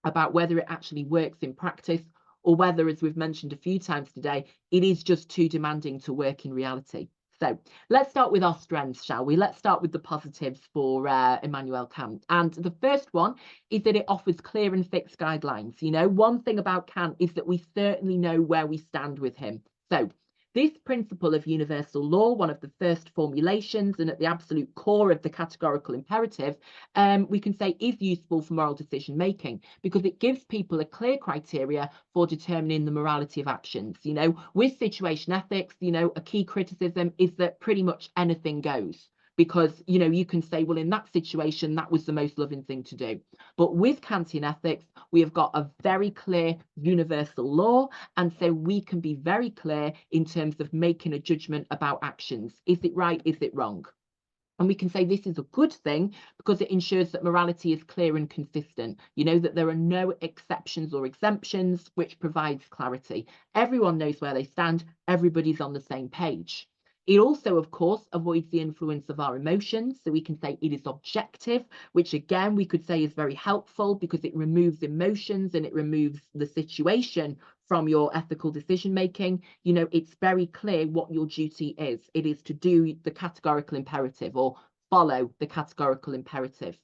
about whether it actually works in practice, or whether, as we've mentioned a few times today, it is just too demanding to work in reality. So let's start with our strengths, shall we? Let's start with the positives for Immanuel Kant. And the first one is that it offers clear and fixed guidelines. One thing about Kant is that we certainly know where we stand with him. So this principle of universal law, one of the first formulations and at the absolute core of the categorical imperative, we can say is useful for moral decision making, because it gives people a clear criteria for determining the morality of actions. With situation ethics, a key criticism is that pretty much anything goes, because you can say, well, in that situation that was the most loving thing to do. But with Kantian ethics, we have got a very clear universal law, and so we can be very clear in terms of making a judgment about actions. Is it right? Is it wrong? And we can say this is a good thing because it ensures that morality is clear and consistent, that there are no exceptions or exemptions, which provides clarity. Everyone knows where they stand. Everybody's on the same page. It also, of course, avoids the influence of our emotions. So we can say it is objective, which again, we could say is very helpful because it removes emotions and it removes the situation from your ethical decision making. It's very clear what your duty is. It is to do the categorical imperative or follow the categorical imperative.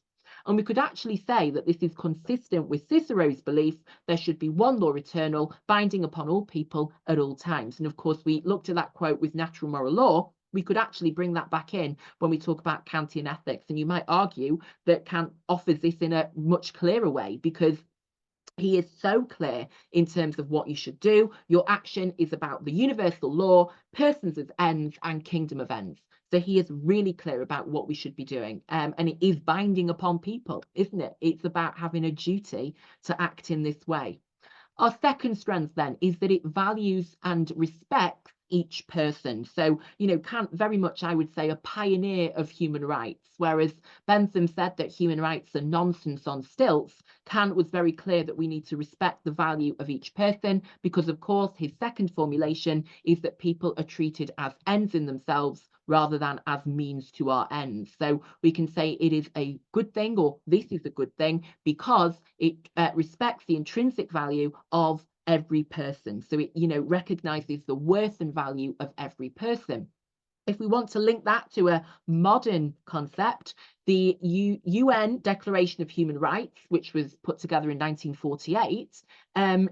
And we could actually say that this is consistent with Cicero's belief there should be one law eternal, binding upon all people at all times. And of course, we looked at that quote with natural moral law. We could actually bring that back in when we talk about Kantian ethics. And you might argue that Kant offers this in a much clearer way, because he is so clear in terms of what you should do. Your action is about the universal law, persons as ends, and kingdom of ends. So he is really clear about what we should be doing. And it is binding upon people, isn't it? It's about having a duty to act in this way. Our second strength then is that it values and respects each person. So, Kant very much, I would say, a pioneer of human rights. Whereas Bentham said that human rights are nonsense on stilts, Kant was very clear that we need to respect the value of each person, because, of course, his second formulation is that people are treated as ends in themselves rather than as means to our ends. So we can say it is a good thing, or this is a good thing, because it respects the intrinsic value of every person. So it, recognizes the worth and value of every person. If we want to link that to a modern concept, the UN Declaration of Human Rights, which was put together in 1948,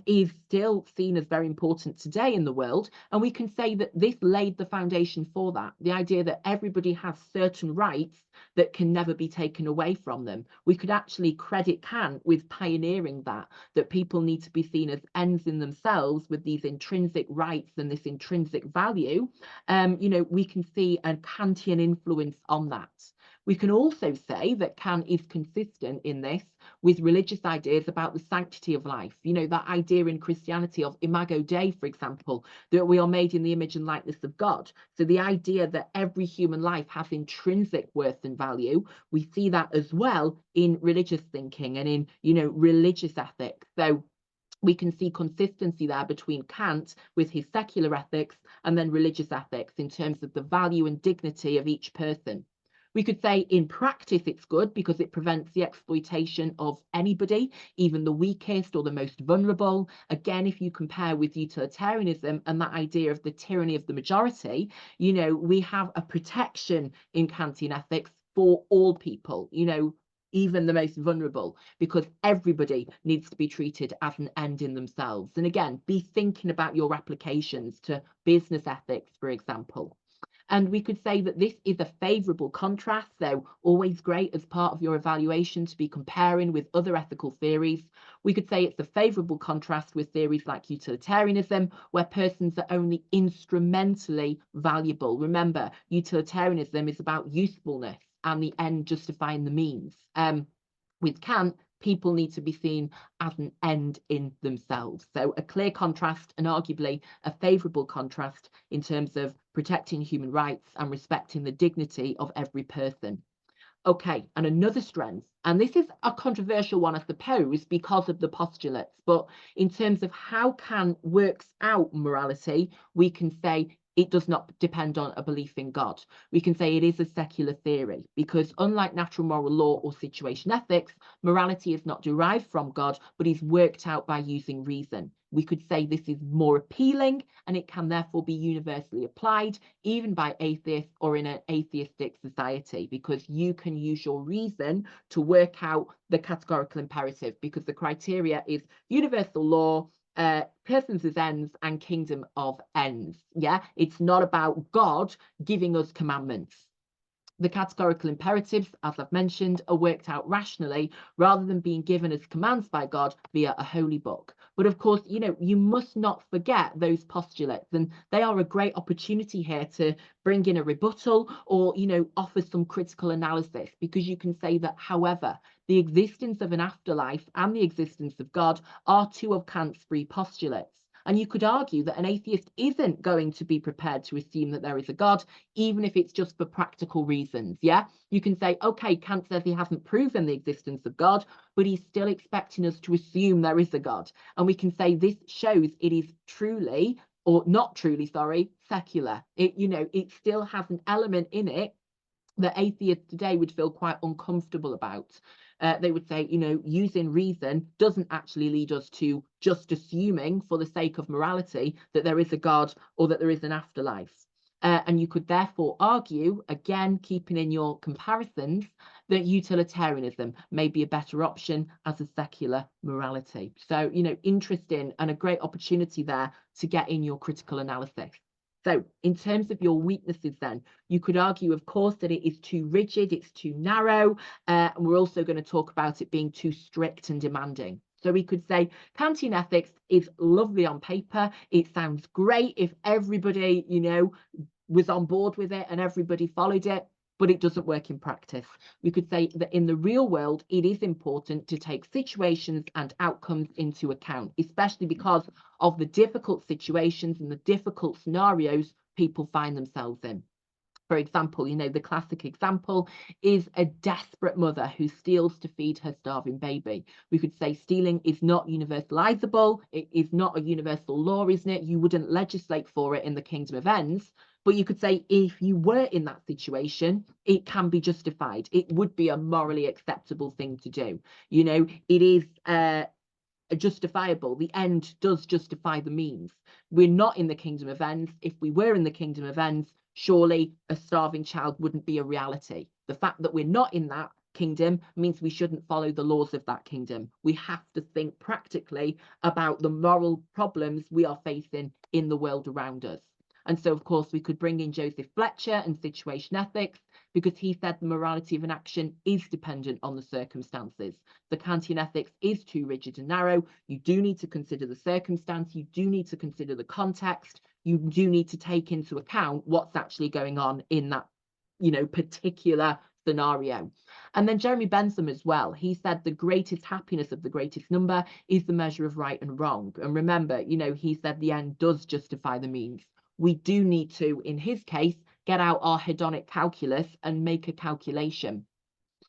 is still seen as very important today in the world. And we can say that this laid the foundation for that, the idea that everybody has certain rights that can never be taken away from them. We could actually credit Kant with pioneering that people need to be seen as ends in themselves with these intrinsic rights and this intrinsic value. We can see a Kantian influence on that. We can also say that Kant is consistent in this with religious ideas about the sanctity of life. That idea in Christianity of imago Dei, for example, that we are made in the image and likeness of God. So the idea that every human life has intrinsic worth and value, we see that as well in religious thinking and in, religious ethics. So we can see consistency there between Kant with his secular ethics and then religious ethics in terms of the value and dignity of each person. We could say in practice it's good because it prevents the exploitation of anybody, even the weakest or the most vulnerable. Again, if you compare with utilitarianism and that idea of the tyranny of the majority, we have a protection in Kantian ethics for all people, even the most vulnerable, because everybody needs to be treated as an end in themselves. And again, be thinking about your applications to business ethics, for example. And we could say that this is a favourable contrast, so always great as part of your evaluation to be comparing with other ethical theories. We could say it's a favourable contrast with theories like utilitarianism, where persons are only instrumentally valuable. Remember, utilitarianism is about usefulness and the end justifying the means. With Kant, people need to be seen as an end in themselves. So a clear contrast and arguably a favourable contrast in terms of protecting human rights and respecting the dignity of every person. Okay, and another strength, and this is a controversial one, I suppose, because of the postulates, but in terms of how Kant works out morality, we can say it does not depend on a belief in God. We can say it is a secular theory because unlike natural moral law or situation ethics, morality is not derived from God, but is worked out by using reason. We could say this is more appealing and it can therefore be universally applied, even by atheists or in an atheistic society, because you can use your reason to work out the categorical imperative, because the criteria is universal law, persons as ends and kingdom of ends. Yeah, it's not about God giving us commandments. The categorical imperatives, as I've mentioned, are worked out rationally rather than being given as commands by God via a holy book. But of course, you must not forget those postulates, and they are a great opportunity here to bring in a rebuttal or, offer some critical analysis, because you can say that, however, the existence of an afterlife and the existence of God are two of Kant's three postulates. And you could argue that an atheist isn't going to be prepared to assume that there is a God, even if it's just for practical reasons. Yeah, you can say, okay, Kant says he hasn't proven the existence of God, but he's still expecting us to assume there is a God. And we can say this shows it is truly, or not truly, sorry, secular. It still has an element in it that atheists today would feel quite uncomfortable about. They would say, using reason doesn't actually lead us to just assuming for the sake of morality that there is a God or that there is an afterlife. And you could therefore argue, again, keeping in your comparisons, that utilitarianism may be a better option as a secular morality. So, interesting and a great opportunity there to get in your critical analysis. So in terms of your weaknesses then, you could argue, of course, that it is too rigid, it's too narrow, and we're also going to talk about it being too strict and demanding. So we could say Kantian ethics is lovely on paper. It sounds great if everybody, was on board with it and everybody followed it, but it doesn't work in practice. We could say that in the real world, it is important to take situations and outcomes into account, especially because of the difficult situations and the difficult scenarios people find themselves in. For example, the classic example is a desperate mother who steals to feed her starving baby. We could say stealing is not universalizable. It is not a universal law, isn't it? You wouldn't legislate for it in the kingdom of ends. But you could say if you were in that situation, it can be justified. It would be a morally acceptable thing to do. It is justifiable. The end does justify the means. We're not in the kingdom of ends. If we were in the kingdom of ends, surely a starving child wouldn't be a reality. The fact that we're not in that kingdom means we shouldn't follow the laws of that kingdom. We have to think practically about the moral problems we are facing in the world around us. And so, of course, we could bring in Joseph Fletcher and situation ethics, because he said the morality of an action is dependent on the circumstances. The Kantian ethics is too rigid and narrow. You do need to consider the circumstance. You do need to consider the context. You do need to take into account what's actually going on in that, particular scenario. And then Jeremy Bentham as well, he said the greatest happiness of the greatest number is the measure of right and wrong. And remember, he said the end does justify the means. We do need to, in his case, get out our hedonic calculus and make a calculation.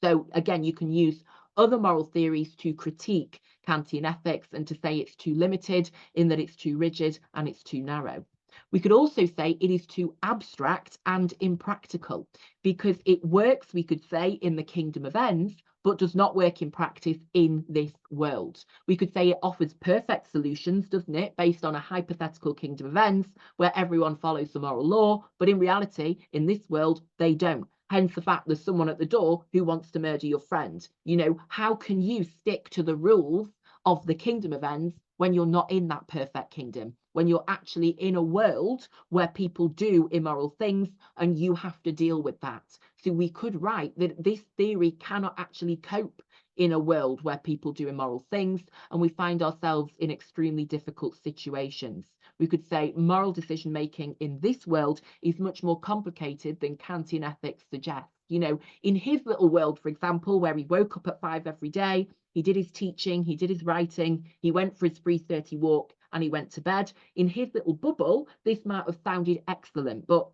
So again, you can use other moral theories to critique Kantian ethics and to say it's too limited, in that it's too rigid and it's too narrow. We could also say it is too abstract and impractical, because it works, we could say, in the kingdom of ends, but does not work in practice in this world. We could say it offers perfect solutions, doesn't it, based on a hypothetical kingdom of ends where everyone follows the moral law, but in reality, in this world, they don't. Hence the fact there's someone at the door who wants to murder your friend. How can you stick to the rules of the kingdom of ends when you're not in that perfect kingdom, when you're actually in a world where people do immoral things and you have to deal with that? So we could write that this theory cannot actually cope in a world where people do immoral things and we find ourselves in extremely difficult situations. We could say moral decision making in this world is much more complicated than Kantian ethics suggests. In his little world, for example, where he woke up at 5 every day, he did his teaching, he did his writing, he went for his 3:30 walk and he went to bed. In his little bubble, this might have sounded excellent, but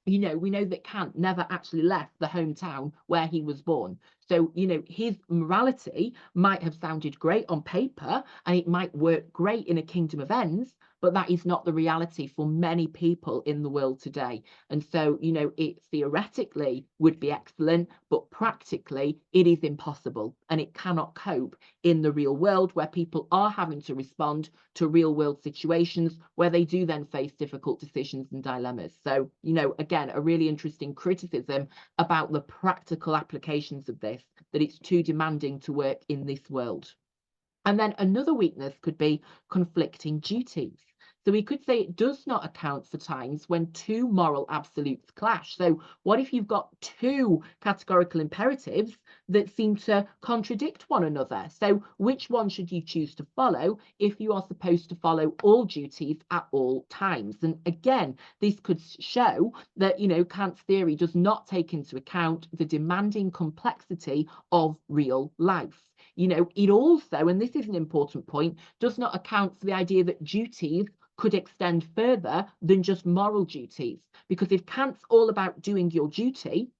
we know that Kant never actually left the hometown where he was born. So, his morality might have sounded great on paper and it might work great in a kingdom of ends, but that is not the reality for many people in the world today. And so, it theoretically would be excellent, but practically it is impossible and it cannot cope in the real world where people are having to respond to real world situations where they do then face difficult decisions and dilemmas. So, again, a really interesting criticism about the practical applications of this, that it's too demanding to work in this world. And then another weakness could be conflicting duties. So we could say it does not account for times when two moral absolutes clash. So what if you've got two categorical imperatives that seem to contradict one another? So which one should you choose to follow if you are supposed to follow all duties at all times? And again, this could show that, Kant's theory does not take into account the demanding complexity of real life. It also, and this is an important point, does not account for the idea that duties could extend further than just moral duties. Because if Kant's all about doing your duty,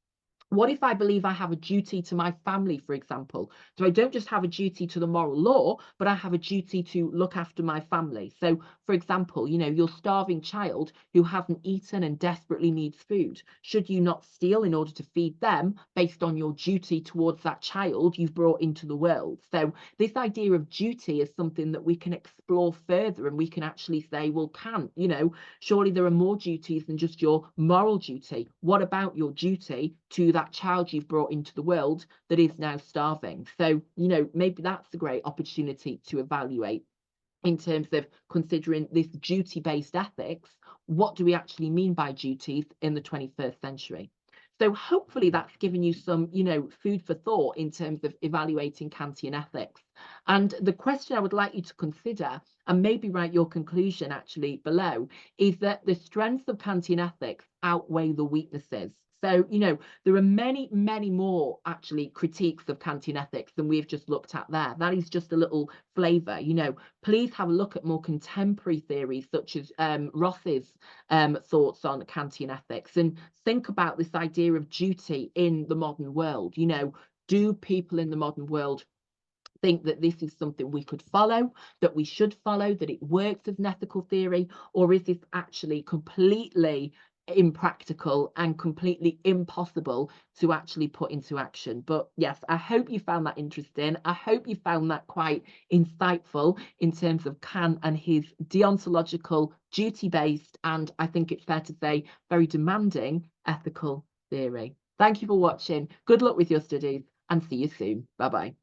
what if I believe I have a duty to my family, for example? So I don't just have a duty to the moral law, but I have a duty to look after my family. So, for example, your starving child who hasn't eaten and desperately needs food, should you not steal in order to feed them based on your duty towards that child you've brought into the world? So this idea of duty is something that we can explore further, and we can actually say, well, Kant, surely there are more duties than just your moral duty. What about your duty to that child you've brought into the world that is now starving? So, maybe that's a great opportunity to evaluate in terms of considering this duty-based ethics. What do we actually mean by duties in the 21st century? So hopefully that's given you some, food for thought in terms of evaluating Kantian ethics. And the question I would like you to consider, and maybe write your conclusion actually below, is that the strengths of Kantian ethics outweigh the weaknesses. So, there are many, many more actually critiques of Kantian ethics than we've just looked at there. That is just a little flavour. Please have a look at more contemporary theories such as Ross's thoughts on Kantian ethics, and think about this idea of duty in the modern world. Do people in the modern world think that this is something we could follow, that we should follow, that it works as an ethical theory, or is this actually completely impractical and completely impossible to actually put into action. But yes, I hope you found that interesting. I hope you found that quite insightful in terms of Kant and his deontological, duty-based, and I think it's fair to say very demanding ethical theory. Thank you for watching. Good luck with your studies and see you soon. Bye bye.